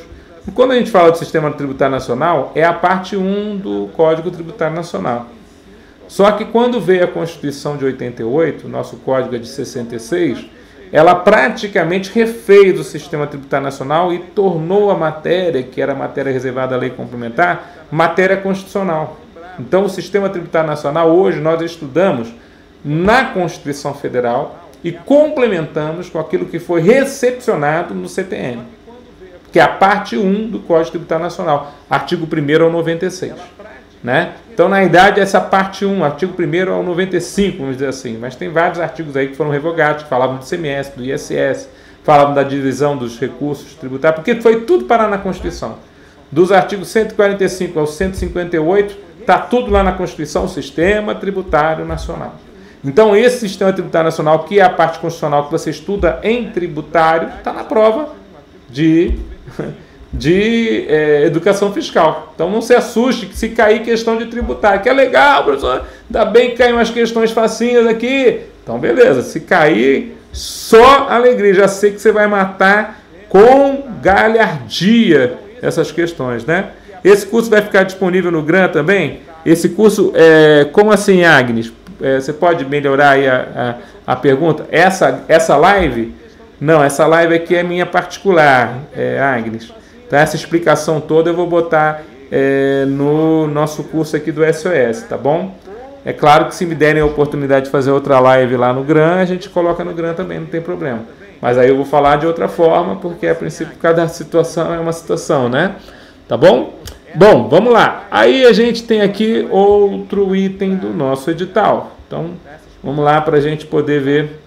Quando a gente fala do Sistema Tributário Nacional, é a parte 1 do Código Tributário Nacional. Só que quando veio a Constituição de 88, nosso Código é de 66, ela praticamente refez o Sistema Tributário Nacional e tornou a matéria, que era a matéria reservada à lei complementar, matéria constitucional. Então, o Sistema Tributário Nacional, hoje, nós estudamos na Constituição Federal e complementamos com aquilo que foi recepcionado no CTN, que é a parte 1 do Código Tributário Nacional, artigo 1º ao 96. Né? Então, na verdade, essa parte 1, artigo 1º ao 95, vamos dizer assim, mas tem vários artigos aí que foram revogados, que falavam do ICMS, do ISS, falavam da divisão dos recursos tributários, porque foi tudo parar na Constituição. Dos artigos 145 ao 158, está tudo lá na Constituição, o Sistema Tributário Nacional. Então, esse Sistema Tributário Nacional, que é a parte constitucional que você estuda em tributário, está na prova de educação fiscal. Então não se assuste que se cair questão de tributário, que é legal, professor, ainda bem que caem umas questões facinhas aqui. Então beleza, se cair, só alegria, já sei que você vai matar com galhardia essas questões, né? Esse curso vai ficar disponível no GRAN também? Esse curso, como assim, Agnes? Você pode melhorar aí a pergunta? Essa live? Não, essa live aqui é minha particular, Agnes. Então, essa explicação toda eu vou botar no nosso curso aqui do SOS, tá bom? É claro que se me derem a oportunidade de fazer outra live lá no GRAN, a gente coloca no GRAN também, não tem problema. Mas aí eu vou falar de outra forma, porque a princípio cada situação é uma situação, né? Tá bom? Bom, vamos lá. Aí a gente tem aqui outro item do nosso edital. Então, vamos lá para a gente poder ver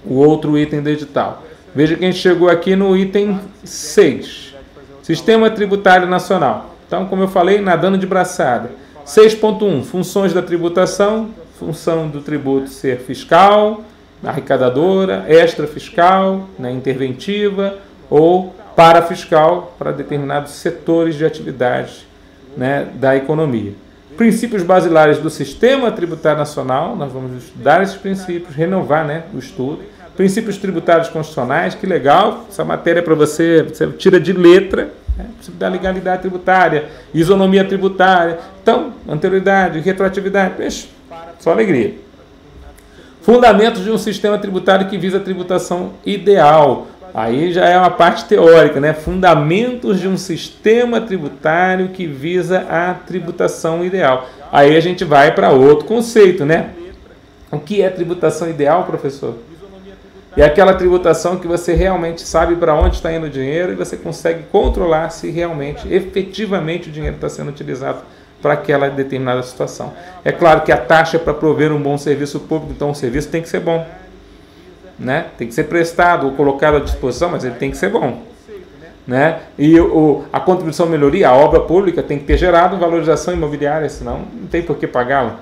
o outro item do edital. Veja que a gente chegou aqui no item 6. Sistema Tributário Nacional. Então, como eu falei, nadando de braçada. 6.1. Funções da tributação. Função do tributo ser fiscal, arrecadadora, extrafiscal, né, interventiva ou parafiscal para determinados setores de atividade, né, da economia. Princípios basilares do Sistema Tributário Nacional, nós vamos estudar esses princípios, renovar, né, o estudo. Princípios tributários constitucionais, que legal, essa matéria é para você tira de letra, né, princípio da legalidade tributária, isonomia tributária, então, anterioridade, retroatividade, só alegria. Fundamentos de um sistema tributário que visa a tributação ideal. Aí já é uma parte teórica, né? Fundamentos de um sistema tributário que visa a tributação ideal. Aí a gente vai para outro conceito, né? O que é tributação ideal, professor? É aquela tributação que você realmente sabe para onde está indo o dinheiro e você consegue controlar se realmente, efetivamente, o dinheiro está sendo utilizado para aquela determinada situação. É claro que a taxa é para prover um bom serviço público, então o serviço tem que ser bom, né? Tem que ser prestado ou colocado à disposição, mas ele tem que ser bom, né? E a contribuição à melhoria, a obra pública tem que ter gerado valorização imobiliária, senão não tem por que pagá-la.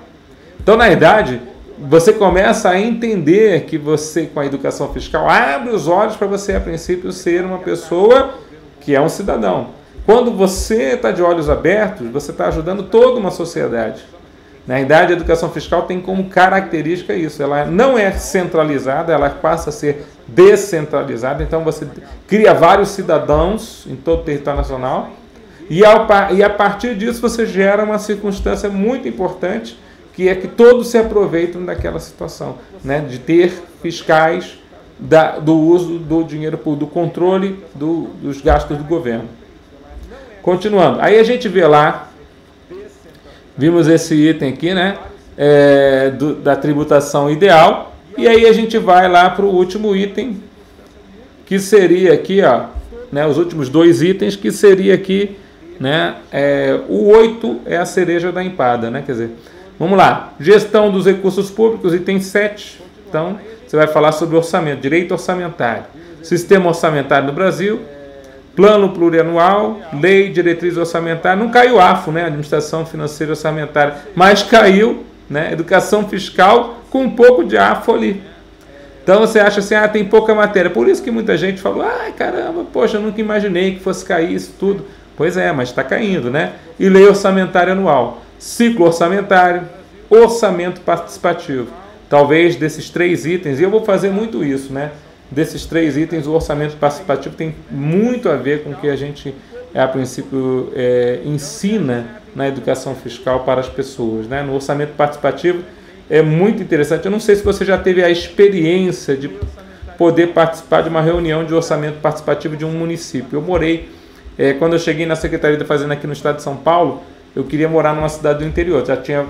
Então, na verdade, você começa a entender que você, com a educação fiscal, abre os olhos para você, a princípio, ser uma pessoa que é um cidadão. Quando você está de olhos abertos, você está ajudando toda uma sociedade. Na verdade, a educação fiscal tem como característica isso. Ela não é centralizada, ela passa a ser descentralizada. Então, você cria vários cidadãos em todo o território nacional. E a partir disso, você gera uma circunstância muito importante, que é que todos se aproveitam daquela situação, né? De ter fiscais do uso do dinheiro público, do controle dos gastos do governo. Continuando, aí a gente vê lá, vimos esse item aqui, né, da tributação ideal, e aí a gente vai lá para o último item, que seria aqui, ó, né, os últimos dois itens, que seria aqui, né, o 8 é a cereja da empada, né, quer dizer, vamos lá, gestão dos recursos públicos, item 7, então você vai falar sobre orçamento, direito orçamentário, sistema orçamentário do Brasil, plano plurianual, lei, diretriz orçamentária, não caiu AFO, né, administração financeira orçamentária, mas caiu, né, educação fiscal com um pouco de AFO ali. Então você acha assim, tem pouca matéria, por isso que muita gente falou, caramba, poxa, eu nunca imaginei que fosse cair isso tudo. Pois é, mas está caindo, né? E lei orçamentária anual, ciclo orçamentário, orçamento participativo. Talvez desses três itens, e eu vou fazer muito isso, né? Desses três itens, o orçamento participativo tem muito a ver com o que a gente, a princípio, ensina na educação fiscal para as pessoas, né? No orçamento participativo é muito interessante. Eu não sei se você já teve a experiência de poder participar de uma reunião de orçamento participativo de um município. Eu morei, quando eu cheguei na Secretaria da Fazenda aqui no estado de São Paulo, eu queria morar numa cidade do interior. Já tinha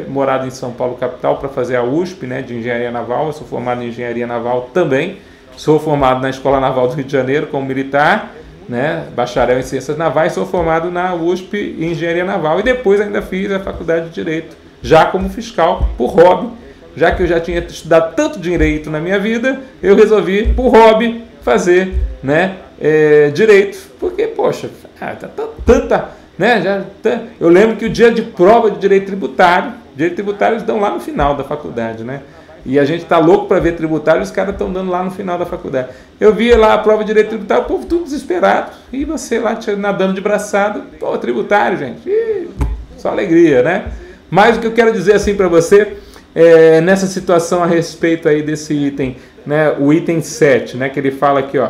morado em São Paulo, capital, para fazer a USP, né, de Engenharia Naval. Eu sou formado em Engenharia Naval também. Sou formado na Escola Naval do Rio de Janeiro como militar, né, bacharel em Ciências Navais. Sou formado na USP em Engenharia Naval e depois ainda fiz a Faculdade de Direito, já como fiscal, por hobby. Já que eu já tinha estudado tanto direito na minha vida, eu resolvi, por hobby, fazer, né, direito. Porque, poxa, tanta... Né? Eu lembro que o dia de prova de direito tributário eles dão lá no final da faculdade, né? E a gente está louco para ver tributário, os caras estão dando lá no final da faculdade. Eu via lá a prova de direito tributário, o povo tudo desesperado. E você lá nadando de braçada, pô, tributário, gente. Ih, só alegria, né? Mas o que eu quero dizer assim para você, nessa situação a respeito aí desse item, né, o item 7, né, que ele fala aqui, ó.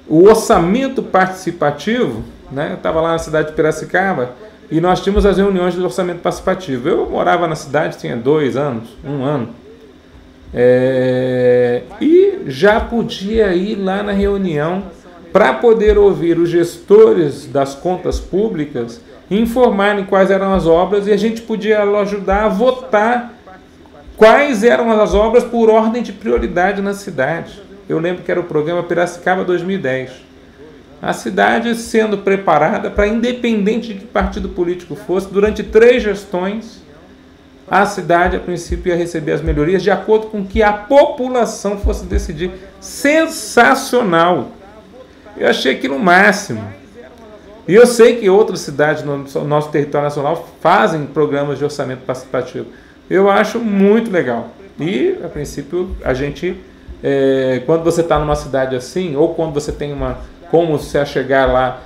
O orçamento participativo, né, eu estava lá na cidade de Piracicaba, e nós tínhamos as reuniões do orçamento participativo. Eu morava na cidade, tinha 2 anos, 1 ano. E já podia ir lá na reunião para poder ouvir os gestores das contas públicas informarem quais eram as obras, e a gente podia ajudar a votar quais eram as obras por ordem de prioridade na cidade. Eu lembro que era o programa Piracicaba 2010. A cidade sendo preparada para, independente de que partido político fosse, durante 3 gestões, a cidade, a princípio, ia receber as melhorias de acordo com o que a população fosse decidir. Sensacional! Eu achei aquilo o máximo. E eu sei que outras cidades no nosso território nacional fazem programas de orçamento participativo. Eu acho muito legal. E, a princípio, a gente, quando você está numa cidade assim, ou quando você tem como você chegar lá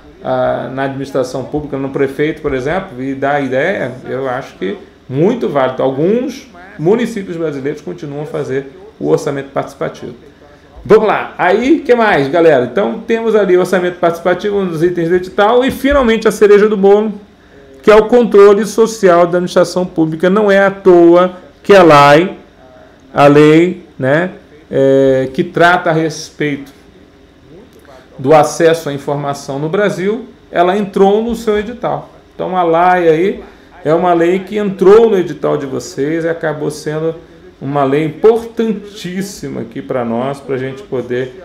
na administração pública, no prefeito, por exemplo, e dar ideia, eu acho que muito válido. Alguns municípios brasileiros continuam a fazer o orçamento participativo. Vamos lá. Aí, o que mais, galera? Então, temos ali o orçamento participativo, um dos itens do edital, e finalmente a cereja do bolo, que é o controle social da administração pública. Não é à toa que a lei, né, que trata a respeito do acesso à informação no Brasil, ela entrou no seu edital. Então a lei aí é uma lei que entrou no edital de vocês e acabou sendo uma lei importantíssima aqui para nós, para a gente poder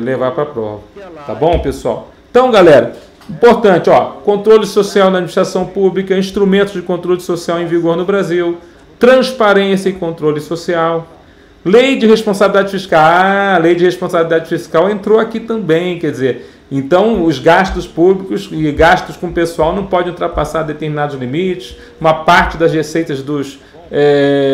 levar para a prova. Tá bom, pessoal? Então, galera, importante, ó, controle social na administração pública, instrumentos de controle social em vigor no Brasil, transparência e controle social. Lei de responsabilidade fiscal. A lei de responsabilidade fiscal entrou aqui também, quer dizer, então os gastos públicos e gastos com pessoal não podem ultrapassar determinados limites, uma parte das receitas dos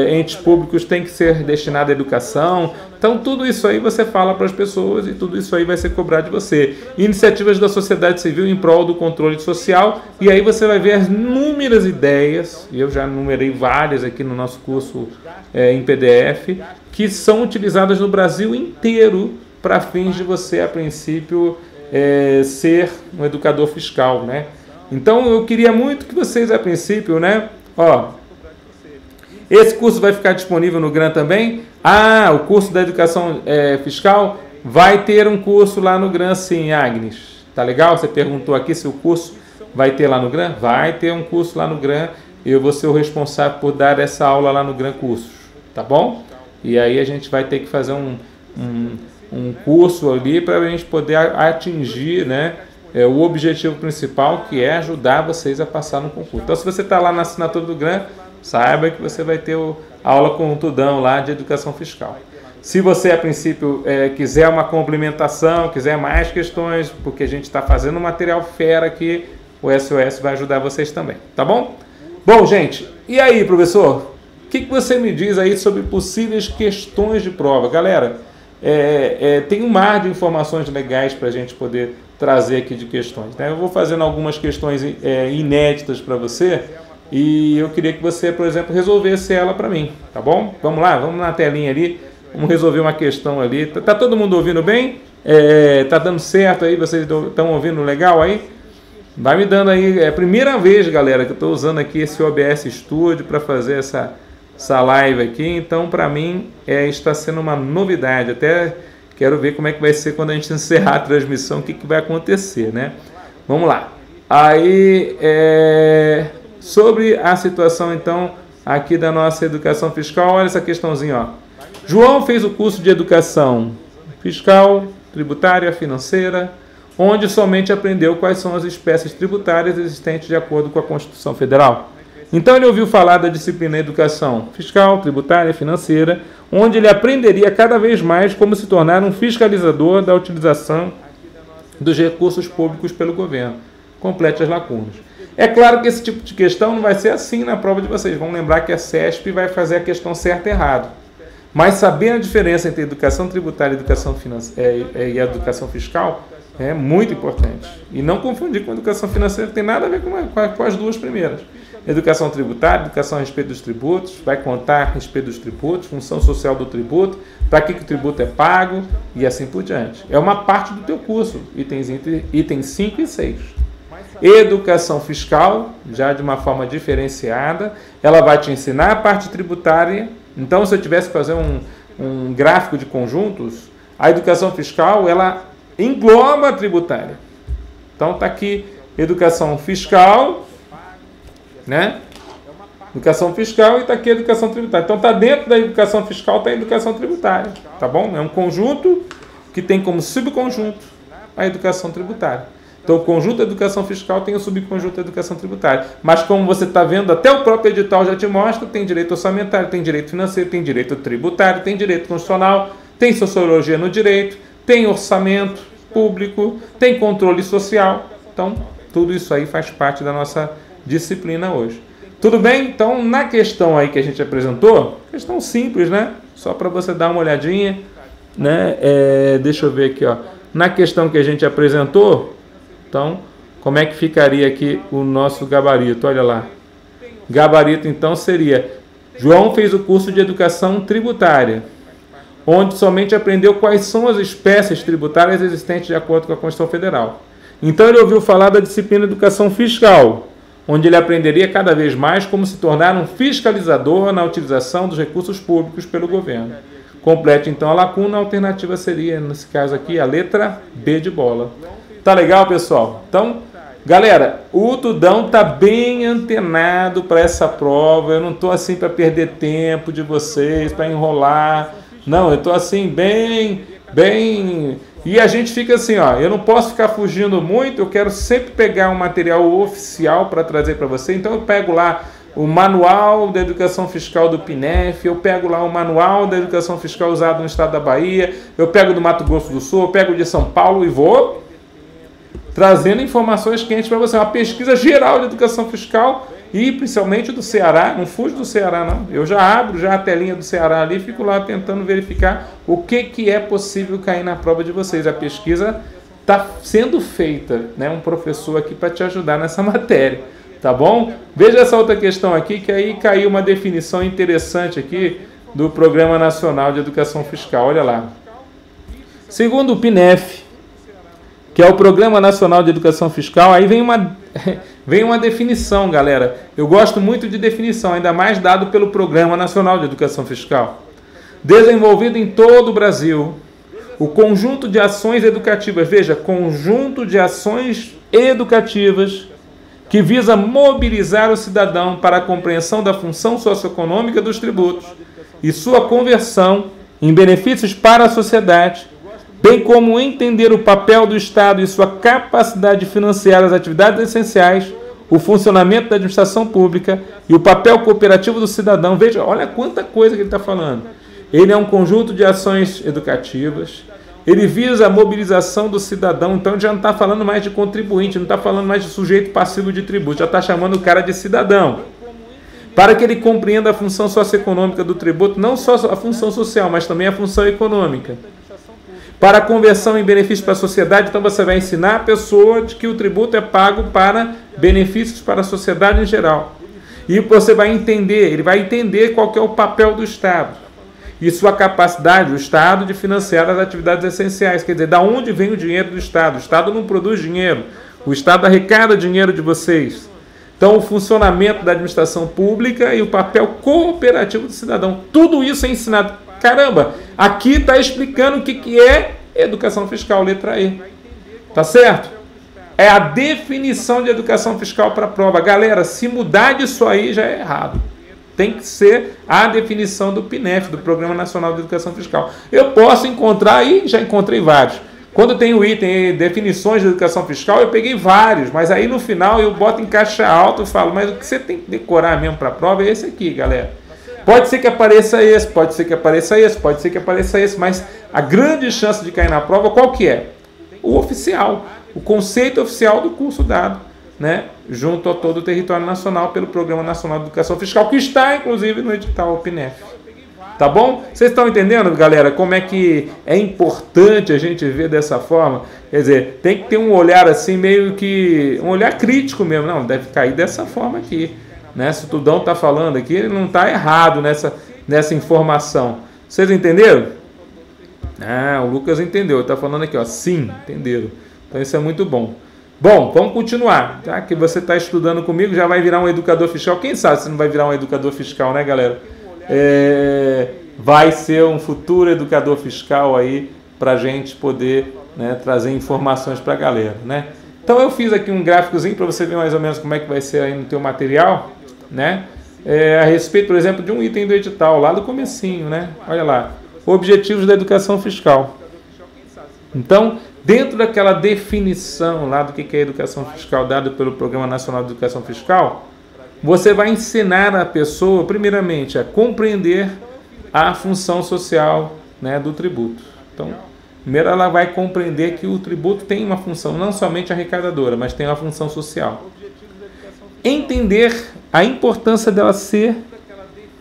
entes públicos tem que ser destinada à educação. Então tudo isso aí você fala para as pessoas e tudo isso aí vai ser cobrado de você. Iniciativas da sociedade civil em prol do controle social, e aí você vai ver as inúmeras ideias, e eu já numerei várias aqui no nosso curso em PDF, que são utilizadas no Brasil inteiro para fins de você, a princípio, ser um educador fiscal, né? Então eu queria muito que vocês, a princípio, né, ó, esse curso vai ficar disponível no GRAN também. O curso da educação fiscal vai ter um curso lá no GRAN, sim, Agnes. Tá legal? Você perguntou aqui se o curso vai ter lá no GRAN? Vai ter um curso lá no GRAN. Eu vou ser o responsável por dar essa aula lá no GRAN Cursos. Tá bom? E aí a gente vai ter que fazer um curso ali para a gente poder atingir, né, o objetivo principal, que é ajudar vocês a passar no concurso. Então, se você está lá na assinatura do GRAN, saiba que você vai ter a aula com o Tudão lá de educação fiscal. Se você, a princípio, quiser uma complementação, quiser mais questões, porque a gente está fazendo um material fera aqui, o SOS vai ajudar vocês também, tá bom? Bom, gente, e aí, professor? O que você me diz aí sobre possíveis questões de prova? Galera, tem um mar de informações legais para a gente poder trazer aqui de questões, né? Eu vou fazendo algumas questões inéditas para você, e eu queria que você, por exemplo, resolvesse ela para mim, tá bom? Vamos lá, vamos na telinha ali, vamos resolver uma questão ali. Tá todo mundo ouvindo bem? Tá dando certo aí? Vocês estão ouvindo legal aí? Vai me dando aí, é a primeira vez, galera, que eu estou usando aqui esse OBS Studio para fazer essa live aqui, então para mim está sendo uma novidade. Até quero ver como é que vai ser quando a gente encerrar a transmissão, o que vai acontecer, né? Vamos lá. Aí, sobre a situação, então, aqui da nossa educação fiscal, olha essa questãozinha, ó. João fez o curso de educação fiscal, tributária, financeira, onde somente aprendeu quais são as espécies tributárias existentes de acordo com a Constituição Federal. Então ele ouviu falar da disciplina Educação Fiscal, Tributária e Financeira, onde ele aprenderia cada vez mais como se tornar um fiscalizador da utilização dos recursos públicos pelo governo. Complete as lacunas. É claro que esse tipo de questão não vai ser assim na prova de vocês. Vão lembrar que a CESP vai fazer a questão certa e errada. Mas saber a diferença entre educação tributária e educação fiscal é muito importante. E não confundir com educação financeira, que tem nada a ver com as duas primeiras. Educação tributária, educação a respeito dos tributos, vai contar a respeito dos tributos, função social do tributo, para que o tributo é pago e assim por diante. É uma parte do teu curso, itens 5 e 6. Educação fiscal, já de uma forma diferenciada, ela vai te ensinar a parte tributária. Então, se eu tivesse que fazer um gráfico de conjuntos, a educação fiscal, ela engloba a tributária. Então, está aqui educação fiscal, né? Educação fiscal e está aqui a educação tributária. Então, está dentro da educação fiscal, está a educação tributária, tá bom? É um conjunto que tem como subconjunto a educação tributária. Então, o conjunto da educação fiscal tem o subconjunto da educação tributária. Mas, como você está vendo, até o próprio edital já te mostra, tem direito orçamentário, tem direito financeiro, tem direito tributário, tem direito constitucional, tem sociologia no direito, tem orçamento público, tem controle social. Então, tudo isso aí faz parte da nossa disciplina hoje. Tudo bem? Então, na questão aí que a gente apresentou, questão simples, né? Só para você dar uma olhadinha, né? Deixa eu ver aqui, ó. Na questão que a gente apresentou, então, como é que ficaria aqui o nosso gabarito? Olha lá. Gabarito, então, seria: João fez o curso de educação tributária, onde somente aprendeu quais são as espécies tributárias existentes de acordo com a Constituição Federal. Então, ele ouviu falar da disciplina educação fiscal, onde ele aprenderia cada vez mais como se tornar um fiscalizador na utilização dos recursos públicos pelo governo. Complete, então, a lacuna. A alternativa seria, nesse caso aqui, a letra B de bola. Tá legal, pessoal? Então, galera, o Tudão tá bem antenado para essa prova. Eu não tô assim para perder tempo de vocês, para enrolar. Não, eu tô assim bem... E a gente fica assim, ó, eu não posso ficar fugindo muito, eu quero sempre pegar um material oficial para trazer para você. Então eu pego lá o manual da educação fiscal do PINEF, eu pego lá o manual da educação fiscal usado no estado da Bahia, eu pego do Mato Grosso do Sul, eu pego de São Paulo e vou trazendo informações quentes para você. Uma pesquisa geral de educação fiscal e principalmente do Ceará. Não fujo do Ceará, não. Eu já abro já a telinha do Ceará ali e fico lá tentando verificar o que é possível cair na prova de vocês. A pesquisa está sendo feita, né? Um professor aqui para te ajudar nessa matéria, tá bom? Veja essa outra questão aqui, que aí caiu uma definição interessante aqui do Programa Nacional de Educação Fiscal. Olha lá. Segundo o PINEF, que é o Programa Nacional de Educação Fiscal, aí vem uma definição, galera. Eu gosto muito de definição, ainda mais dado pelo Programa Nacional de Educação Fiscal. Desenvolvido em todo o Brasil, o conjunto de ações educativas, veja, conjunto de ações educativas que visa mobilizar o cidadão para a compreensão da função socioeconômica dos tributos e sua conversão em benefícios para a sociedade, bem como entender o papel do Estado e sua capacidade de financiar as atividades essenciais, o funcionamento da administração pública e o papel cooperativo do cidadão. Veja, olha quanta coisa que ele está falando. Ele é um conjunto de ações educativas, ele visa a mobilização do cidadão, então ele já não está falando mais de contribuinte, não está falando mais de sujeito passivo de tributo, já está chamando o cara de cidadão. Para que ele compreenda a função socioeconômica do tributo, não só a função social, mas também a função econômica. Para a conversão em benefício para a sociedade, então você vai ensinar a pessoa de que o tributo é pago para benefícios para a sociedade em geral. E você vai entender, ele vai entender qual que é o papel do Estado e sua capacidade, o Estado, de financiar as atividades essenciais. Quer dizer, da onde vem o dinheiro do Estado? O Estado não produz dinheiro, o Estado arrecada dinheiro de vocês. Então, o funcionamento da administração pública e o papel cooperativo do cidadão. Tudo isso é ensinado. Caramba, aqui está explicando o que é educação fiscal, letra E. Tá certo? É a definição de educação fiscal para a prova. Galera, se mudar disso aí já é errado. Tem que ser a definição do PINEF, do Programa Nacional de Educação Fiscal. Eu posso encontrar aí, já encontrei vários. Quando tem o item definições de educação fiscal, eu peguei vários, mas aí no final eu boto em caixa alta e falo, mas o que você tem que decorar mesmo para a prova é esse aqui, galera. Pode ser que apareça esse, pode ser que apareça esse, pode ser que apareça esse, mas a grande chance de cair na prova qual que é? O oficial, o conceito oficial do curso dado. né, junto a todo o território nacional pelo Programa Nacional de Educação Fiscal, que está, inclusive, no edital PNEF. Tá bom? Vocês estão entendendo, galera, como é que é importante a gente ver dessa forma? Quer dizer, tem que ter um olhar assim, meio que... um olhar crítico mesmo. Não, deve cair dessa forma aqui. Né? Se o Tudão está falando aqui, ele não está errado nessa informação. Vocês entenderam? Ah, o Lucas entendeu. Ele está falando aqui, ó. Sim, entenderam. Então isso é muito bom. Bom, vamos continuar. Tá? Que você está estudando comigo, já vai virar um educador fiscal. Quem sabe se não vai virar um educador fiscal, né, galera? Vai ser um futuro educador fiscal aí para a gente poder, né, trazer informações para a galera, né? Então eu fiz aqui um gráficozinho para você ver mais ou menos como é que vai ser aí no teu material, né? A respeito, por exemplo, de um item do edital, lá do comecinho, né? Olha lá, objetivos da educação fiscal. Então, dentro daquela definição lá do que é educação fiscal dada pelo Programa Nacional de Educação Fiscal, você vai ensinar a pessoa, primeiramente, a compreender a função social, né, do tributo. Então, primeiro ela vai compreender que o tributo tem uma função não somente arrecadadora, mas tem uma função social. Entender a importância dela ser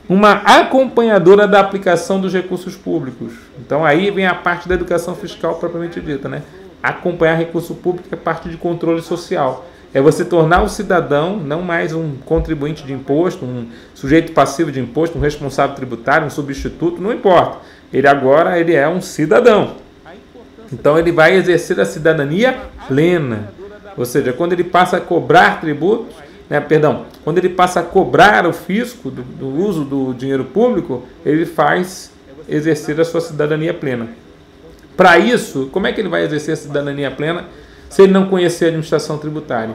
uma acompanhadora da aplicação dos recursos públicos. Então, aí vem a parte da educação fiscal propriamente dita, né? Acompanhar recurso público é parte de controle social. É você tornar o cidadão não mais um contribuinte de imposto, um sujeito passivo de imposto, um responsável tributário, um substituto, não importa. Ele agora é um cidadão. Então ele vai exercer a cidadania plena. Ou seja, quando ele passa a cobrar tributos, quando ele passa a cobrar o fisco do uso do dinheiro público, ele faz exercer a sua cidadania plena. Para isso, como é que ele vai exercer a cidadania plena se ele não conhecer a administração tributária?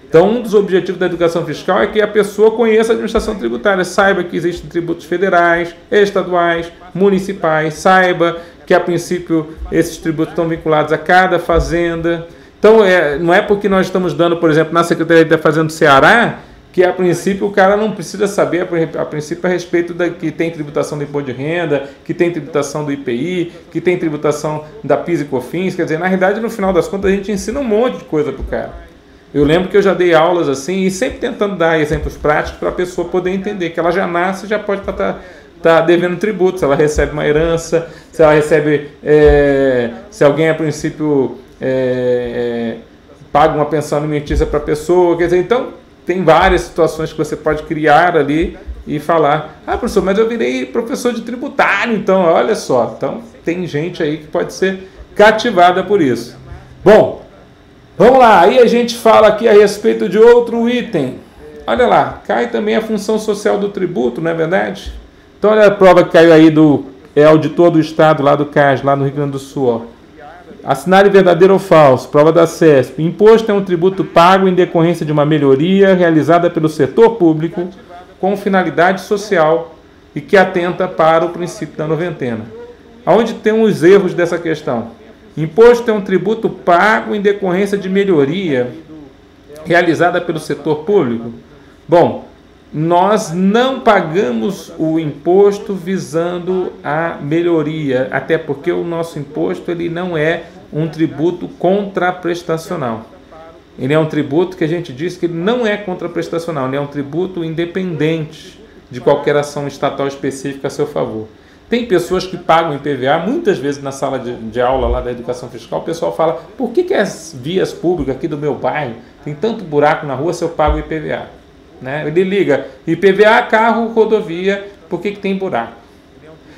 Então, um dos objetivos da educação fiscal é que a pessoa conheça a administração tributária, saiba que existem tributos federais, estaduais, municipais, saiba que, a princípio, esses tributos estão vinculados a cada fazenda. Então, não é porque nós estamos dando, por exemplo, na Secretaria da Fazenda do Ceará, que, a princípio, o cara não precisa saber, a princípio, a respeito que tem tributação do imposto de renda, que tem tributação do IPI, que tem tributação da PIS e COFINS. Quer dizer, na realidade, no final das contas, a gente ensina um monte de coisa para o cara. Eu lembro que eu já dei aulas assim, e sempre tentando dar exemplos práticos para a pessoa poder entender que ela já nasce e já pode estar devendo tributo, se ela recebe uma herança, se ela recebe, se alguém, a princípio, paga uma pensão alimentícia para a pessoa. Quer dizer, então, tem várias situações que você pode criar ali e falar: ah, professor, mas eu virei professor de tributário, então, olha só. Então, tem gente aí que pode ser cativada por isso. Bom, vamos lá. Aí a gente fala aqui a respeito de outro item. Olha lá, cai também a função social do tributo, não é verdade? Então, olha a prova que caiu aí do auditor do Estado, lá do CAS, lá no Rio Grande do Sul, ó. Assinar verdadeiro ou falso, prova da CESP. Imposto é um tributo pago em decorrência de uma melhoria realizada pelo setor público com finalidade social e que atenta para o princípio da noventena. Aonde tem os erros dessa questão? Imposto é um tributo pago em decorrência de melhoria realizada pelo setor público. Bom, nós não pagamos o imposto visando a melhoria, até porque o nosso imposto ele não é um tributo contraprestacional. Ele é um tributo que a gente diz que ele não é contraprestacional, ele é um tributo independente de qualquer ação estatal específica a seu favor. Tem pessoas que pagam IPVA, muitas vezes na sala de aula lá da educação fiscal, o pessoal fala: por que as vias públicas aqui do meu bairro tem tanto buraco na rua se eu pago IPVA? Né? Ele liga: IPVA, carro, rodovia, por que tem buraco?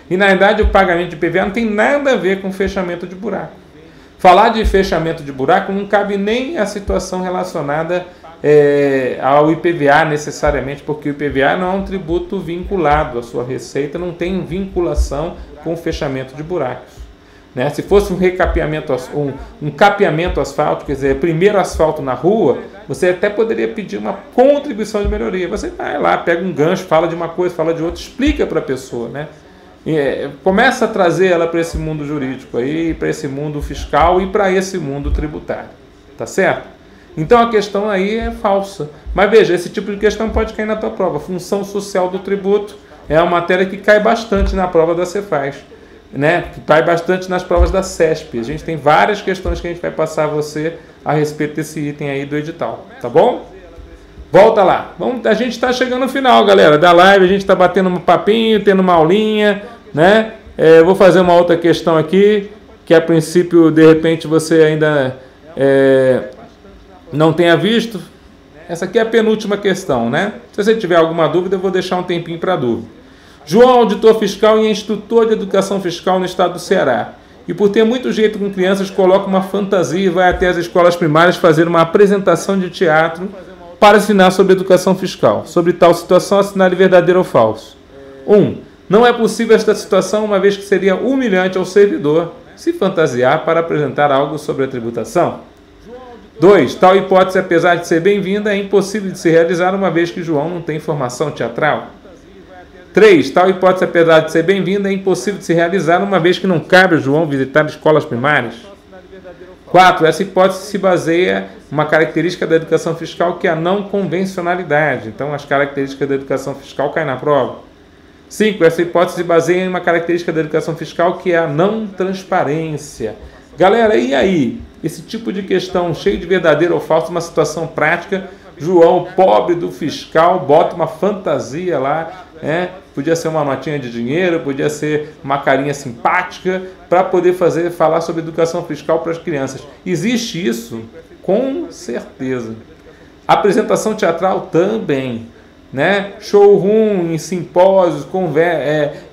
E na verdade o pagamento de IPVA não tem nada a ver com fechamento de buraco. Falar de fechamento de buraco não cabe nem a situação relacionada ao IPVA necessariamente, porque o IPVA não é um tributo vinculado à sua receita, não tem vinculação com o fechamento de buracos. Né? Se fosse um capeamento asfáltico, quer dizer, primeiro asfalto na rua, você até poderia pedir uma contribuição de melhoria. Você vai lá, pega um gancho, fala de uma coisa, fala de outra, explica para a pessoa, né? Começa a trazer ela para esse mundo jurídico aí, para esse mundo fiscal e para esse mundo tributário, tá certo? Então a questão aí é falsa. Mas veja, esse tipo de questão pode cair na tua prova. Função social do tributo é uma matéria que cai bastante na prova da Cefaz, né? Que cai bastante nas provas da CESP. A gente tem várias questões que a gente vai passar a você a respeito desse item aí do edital, tá bom? Volta lá. A gente está chegando no final, galera, da live. A gente está batendo um papinho, tendo uma aulinha, né? Vou fazer uma outra questão aqui, que a princípio, de repente, você ainda não tenha visto. Essa aqui é a penúltima questão, né? Se você tiver alguma dúvida, eu vou deixar um tempinho para dúvida. João é auditor fiscal e é instrutor de educação fiscal no estado do Ceará. E por ter muito jeito com crianças, coloca uma fantasia e vai até as escolas primárias fazer uma apresentação de teatro para ensinar sobre educação fiscal. Sobre tal situação, assinale verdadeiro ou falso. 1. Não é possível esta situação, uma vez que seria humilhante ao servidor se fantasiar para apresentar algo sobre a tributação. 2. Tal hipótese, apesar de ser bem-vinda, é impossível de se realizar, uma vez que João não tem formação teatral. 3. Tal hipótese, apesar de ser bem-vinda, é impossível de se realizar, uma vez que não cabe a João visitar escolas primárias. 4. Essa hipótese se baseia em uma característica da educação fiscal, que é a não convencionalidade. Então, as características da educação fiscal caem na prova. 5. Essa hipótese se baseia em uma característica da educação fiscal, que é a não transparência. Galera, e aí? Esse tipo de questão cheio de verdadeiro ou falso, uma situação prática, João, pobre do fiscal, bota uma fantasia lá, podia ser uma notinha de dinheiro, podia ser uma carinha simpática, para poder falar sobre educação fiscal para as crianças. Existe isso? Com certeza. Apresentação teatral também, né? Showroom em simpósios,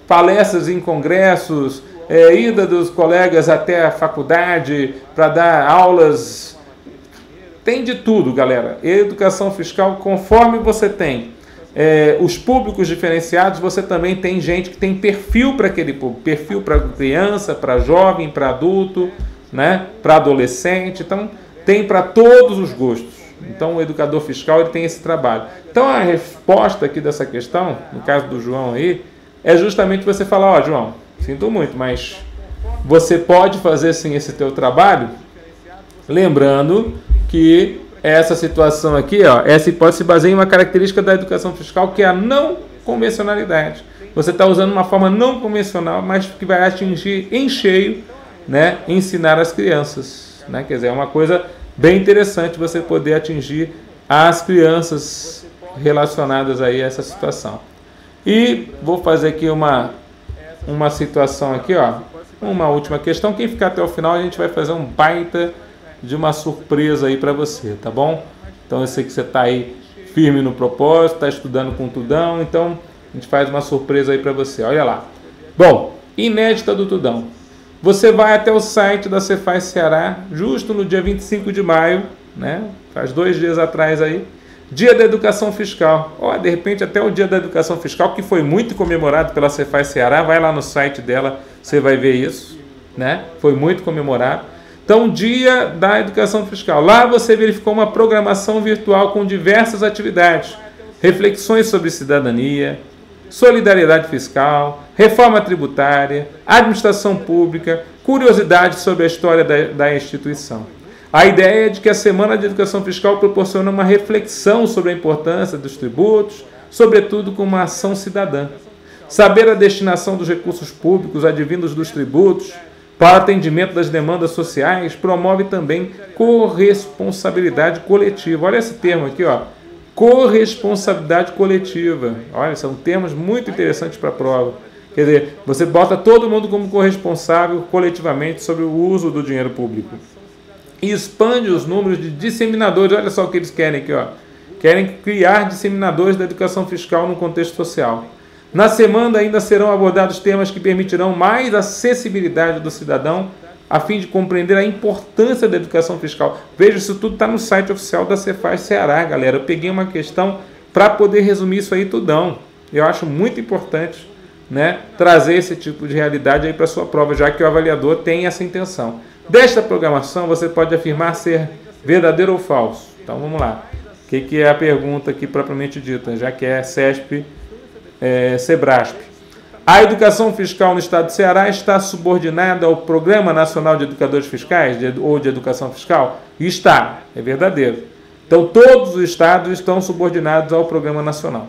palestras em congressos, ida dos colegas até a faculdade para dar aulas. Tem de tudo, galera. Educação fiscal, conforme você tem os públicos diferenciados, você também tem gente que tem perfil para aquele público, perfil para criança, para jovem, para adulto, né? Para adolescente. Então, tem para todos os gostos. Então, o educador fiscal ele tem esse trabalho. Então, a resposta aqui dessa questão, no caso do João aí, é justamente você falar, João, sinto muito, mas você pode fazer sim esse teu trabalho, lembrando que essa situação aqui, essa hipótese se baseia em uma característica da educação fiscal, que é a não convencionalidade. Você está usando uma forma não convencional, mas que vai atingir em cheio, né, ensinar as crianças, né? Quer dizer, é uma coisa bem interessante você poder atingir as crianças relacionadas aí a essa situação. E vou fazer aqui uma situação aqui, uma última questão. Quem ficar até o final, a gente vai fazer um baita de uma surpresa aí para você, tá bom? Então eu sei que você está aí firme no propósito, está estudando com tudão, então a gente faz uma surpresa aí para você. Olha lá. Bom, inédita do tudão. Você vai até o site da Cefaz Ceará, justo no dia 25 de maio, né? Faz 2 dias atrás aí, Dia da Educação Fiscal. De repente até o Dia da Educação Fiscal, que foi muito comemorado pela Cefaz Ceará, vai lá no site dela, você vai ver isso, né? Foi muito comemorado. Então, Dia da Educação Fiscal. Lá você verificou uma programação virtual com diversas atividades, reflexões sobre cidadania, solidariedade fiscal, reforma tributária, administração pública, curiosidades sobre a história da instituição. A ideia é de que a Semana de Educação Fiscal proporciona uma reflexão sobre a importância dos tributos, sobretudo com uma ação cidadã. Saber a destinação dos recursos públicos advindos dos tributos para atendimento das demandas sociais promove também corresponsabilidade coletiva. Olha esse termo aqui, corresponsabilidade coletiva. Olha, são termos muito interessantes para a prova. Quer dizer, você bota todo mundo como corresponsável coletivamente sobre o uso do dinheiro público. E expande os números de disseminadores. Olha só o que eles querem aqui, Querem criar disseminadores da educação fiscal no contexto social. Na semana ainda serão abordados temas que permitirão mais acessibilidade do cidadão, a fim de compreender a importância da educação fiscal. Veja, isso tudo está no site oficial da Cefaz Ceará, galera. Eu peguei uma questão para poder resumir isso aí tudão. Eu acho muito importante, né, trazer esse tipo de realidade aí para a sua prova, já que o avaliador tem essa intenção. Desta programação, você pode afirmar ser verdadeiro ou falso. Então, vamos lá. O que é a pergunta aqui propriamente dita, já que é CESP, Sebrasp. A educação fiscal no estado de Ceará está subordinada ao Programa Nacional de Educadores Fiscais, ou de Educação Fiscal? Está, é verdadeiro. Então, todos os estados estão subordinados ao Programa Nacional.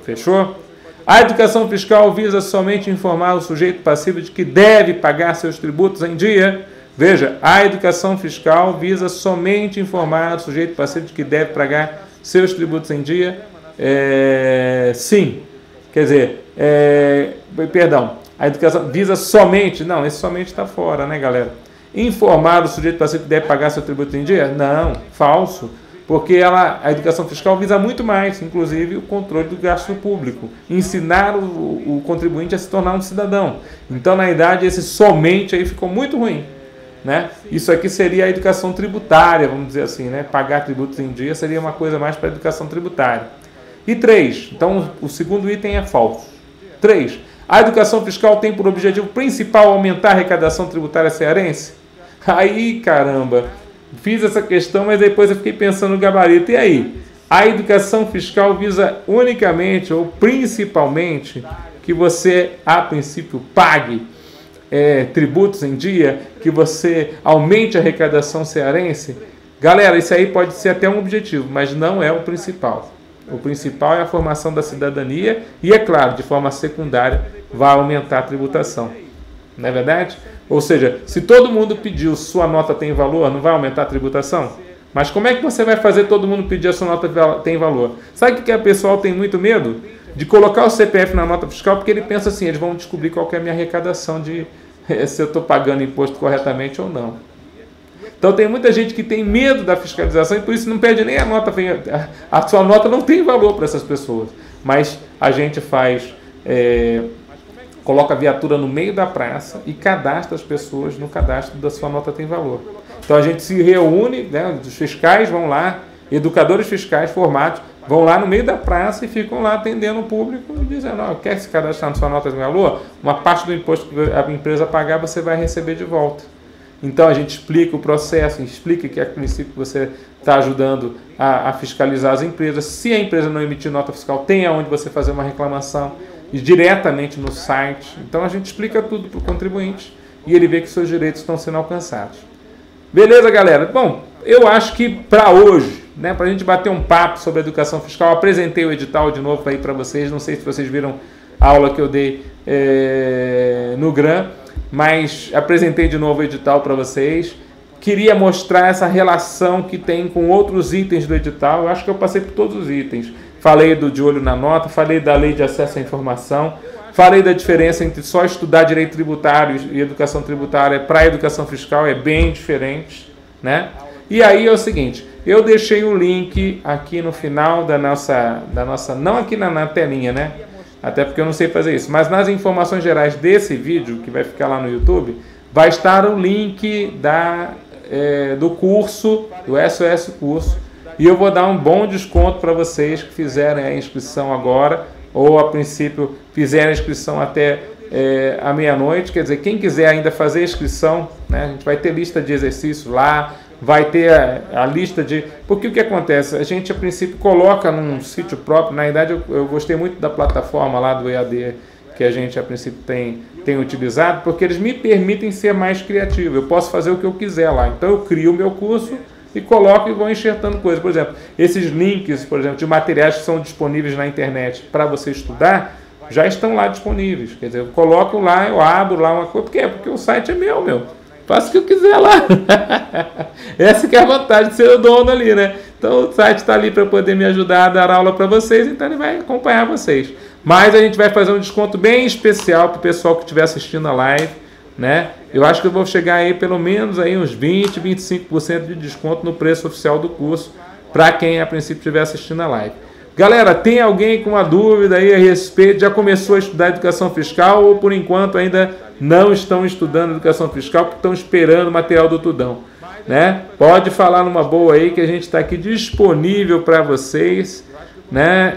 Fechou? A educação fiscal visa somente informar o sujeito passivo de que deve pagar seus tributos em dia, Veja, a educação fiscal visa somente informar o sujeito passivo de que deve pagar seus tributos em dia. Sim, quer dizer, perdão, a educação visa somente, não, esse somente está fora, né, galera? Informar o sujeito passivo que deve pagar seu tributo em dia? Não, falso. Porque a educação fiscal visa muito mais, inclusive o controle do gasto público, ensinar o contribuinte a se tornar um cidadão. Então, na verdade, esse somente aí ficou muito ruim, né? Isso aqui seria a educação tributária, vamos dizer assim, né? Pagar tributos em dia seria uma coisa mais para a educação tributária. E 3, então o segundo item é falso. 3, a educação fiscal tem por objetivo principal aumentar a arrecadação tributária cearense? Aí, caramba... Fiz essa questão, mas depois eu fiquei pensando no gabarito. E aí? A educação fiscal visa unicamente ou principalmente que você, a princípio, pague tributos em dia, que você aumente a arrecadação cearense? Galera, isso aí pode ser até um objetivo, mas não é o principal. O principal é a formação da cidadania e, é claro, de forma secundária, vai aumentar a tributação. Não é verdade? Ou seja, se todo mundo pediu sua nota tem valor, não vai aumentar a tributação? Mas como é que você vai fazer todo mundo pedir a sua nota tem valor? Sabe o que o pessoal tem muito medo? De colocar o CPF na nota fiscal, porque ele pensa assim, eles vão descobrir qual que é a minha arrecadação, se eu estou pagando imposto corretamente ou não. Então tem muita gente que tem medo da fiscalização e por isso não pede nem a nota. A sua nota não tem valor para essas pessoas. Mas a gente faz... coloca a viatura no meio da praça e cadastra as pessoas no cadastro da sua nota tem valor. Então a gente se reúne, né, os fiscais vão lá, educadores fiscais formados, vão lá no meio da praça e ficam lá atendendo o público e dizendo, quer se cadastrar na sua nota tem valor? Uma parte do imposto que a empresa pagar você vai receber de volta. Então a gente explica o processo, explica que a princípio você está ajudando a fiscalizar as empresas. Se a empresa não emitir nota fiscal, tem aonde você fazer uma reclamação. E diretamente no site. Então a gente explica tudo para o contribuinte e ele vê que seus direitos estão sendo alcançados. Beleza, galera? Bom, eu acho que para hoje, né, para a gente bater um papo sobre a educação fiscal, apresentei o edital de novo aí para vocês. Não sei se vocês viram a aula que eu dei no GRAM, mas apresentei de novo o edital para vocês. Queria mostrar essa relação que tem com outros itens do edital. Eu acho que eu passei por todos os itens. Falei do de olho na nota, falei da lei de acesso à informação, falei da diferença entre só estudar direito tributário e educação tributária para a educação fiscal, é bem diferente, né? E aí é o seguinte, eu deixei o link aqui no final da nossa não aqui na telinha, né? Até porque eu não sei fazer isso, mas nas informações gerais desse vídeo, que vai ficar lá no YouTube, vai estar o link do curso, do SOS Curso, e eu vou dar um bom desconto para vocês que fizerem a inscrição agora, ou a princípio fizeram a inscrição até à meia-noite. Quer dizer, quem quiser ainda fazer a inscrição, né, a gente vai ter lista de exercícios lá, vai ter a lista de... Porque o que acontece? A gente, a princípio, coloca num sítio próprio. Na verdade, eu gostei muito da plataforma lá do EAD, que a gente, a princípio, tem utilizado, porque eles me permitem ser mais criativo. Eu posso fazer o que eu quiser lá. Então, eu crio o meu curso e coloco e vou enxertando coisas. Por exemplo, esses links, por exemplo, de materiais que são disponíveis na internet para você estudar, já estão lá disponíveis. Quer dizer, eu coloco lá, eu abro lá uma coisa. Por quê? Porque o site é meu. Faço o que eu quiser lá. Essa que é a vantagem de ser o dono ali, né? Então o site está ali para poder me ajudar a dar aula para vocês, então ele vai acompanhar vocês. Mas a gente vai fazer um desconto bem especial para o pessoal que estiver assistindo a live, né? Eu acho que eu vou chegar aí pelo menos aí uns 20, 25% de desconto no preço oficial do curso para quem a princípio estiver assistindo a live. Galera, tem alguém com uma dúvida aí a respeito? Já começou a estudar educação fiscal ou por enquanto ainda não estão estudando educação fiscal porque estão esperando o material do Tudão, né? Pode falar numa boa aí que a gente está aqui disponível para vocês, né?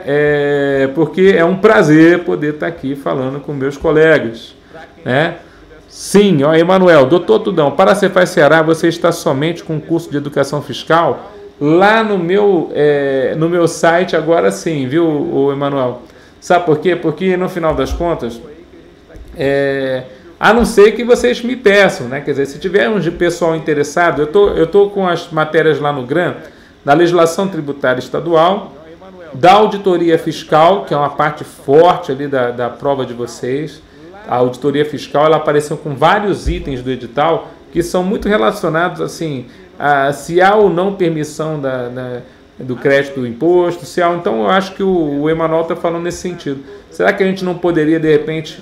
Porque é um prazer poder estar aqui falando com meus colegas, né? Sim, ó, Emanuel, doutor Tudão, para a Cefaz Ceará você está somente com curso de educação fiscal? Lá no meu site agora sim, viu, Emanuel? Sabe por quê? Porque no final das contas, a não ser que vocês me peçam, né? Quer dizer, se tiver um pessoal interessado, eu tô com as matérias lá no GRAM, da legislação tributária estadual, da auditoria fiscal, que é uma parte forte ali da prova de vocês. A auditoria fiscal, ela apareceu com vários itens do edital, que são muito relacionados assim, a se há ou não permissão do crédito do imposto, se há, então eu acho que o Emanuel está falando nesse sentido. Será que a gente não poderia, de repente,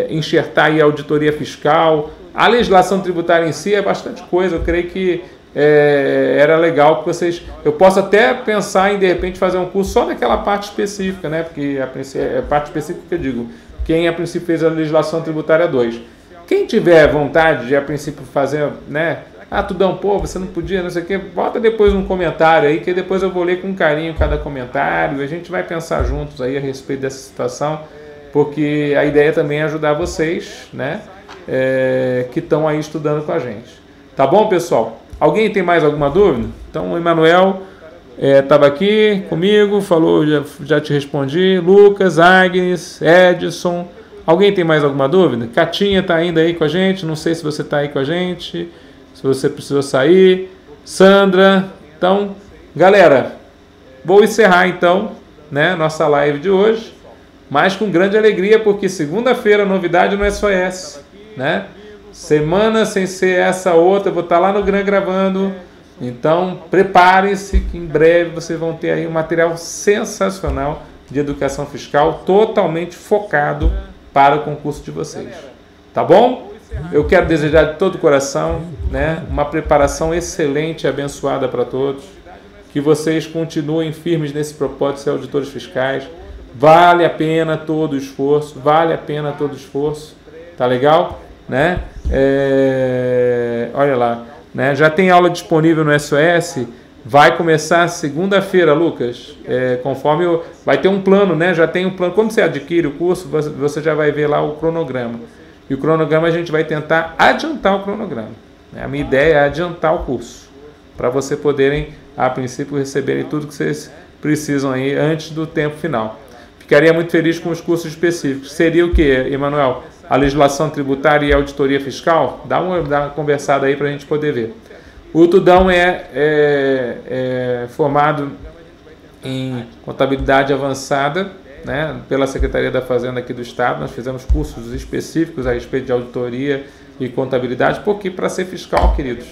enxertar aí a auditoria fiscal? A legislação tributária em si é bastante coisa, eu creio que era legal que vocês... Eu posso até pensar em, de repente, fazer um curso só daquela parte específica, né? Porque a parte específica que eu digo, quem a princípio fez a legislação tributária 2. Quem tiver vontade de, a princípio, fazer, né? Ah, Tudão, pô, você não podia, não sei o quê. Bota depois um comentário aí, que depois eu vou ler com carinho cada comentário. E a gente vai pensar juntos aí a respeito dessa situação, porque a ideia também é ajudar vocês, né? Que estão aí estudando com a gente. Tá bom, pessoal? Alguém tem mais alguma dúvida? Então, o Emanuel estava aqui comigo, falou, já te respondi. Lucas, Agnes, Edson. Alguém tem mais alguma dúvida? Catinha está ainda aí com a gente, não sei se você está aí com a gente, se você precisou sair. Sandra. Então, galera, vou encerrar então, né, nossa live de hoje, mas com grande alegria, porque segunda-feira a novidade não é só essa, né? Semana sem ser essa outra, eu vou estar lá no Gran gravando. Então, preparem-se que em breve vocês vão ter aí um material sensacional de educação fiscal, totalmente focado para o concurso de vocês. Tá bom? Eu quero desejar de todo o coração, né, uma preparação excelente e abençoada para todos. Que vocês continuem firmes nesse propósito de ser auditores fiscais. Vale a pena todo o esforço, vale a pena todo o esforço. Tá legal? Né? Olha lá, né? Já tem aula disponível no SOS. Vai começar segunda-feira, Lucas. Conforme vai ter um plano, né? Já tem um plano. Quando você adquire o curso, você já vai ver lá o cronograma. E o cronograma a gente vai tentar adiantar o cronograma, né? A minha ideia é adiantar o curso, para vocês poderem, a princípio, receberem tudo que vocês precisam aí antes do tempo final. Ficaria muito feliz com os cursos específicos. Seria o que, Emanuel? A legislação tributária e a auditoria fiscal? Dá uma conversada aí para a gente poder ver. O Tudão é formado em contabilidade avançada, né, pela Secretaria da Fazenda aqui do Estado. Nós fizemos cursos específicos a respeito de auditoria e contabilidade, porque para ser fiscal, queridos,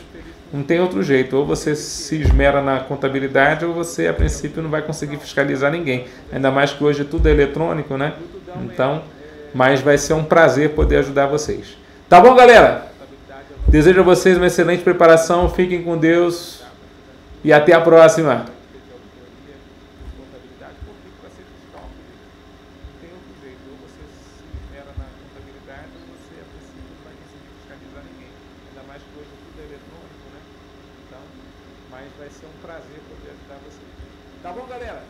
não tem outro jeito. Ou você se esmera na contabilidade, ou você, a princípio, não vai conseguir fiscalizar ninguém. Ainda mais que hoje tudo é eletrônico, né? Então... mas vai ser um prazer poder ajudar vocês. Tá bom, galera? Desejo a vocês uma excelente preparação, fiquem com Deus e até a próxima. Tá bom, galera?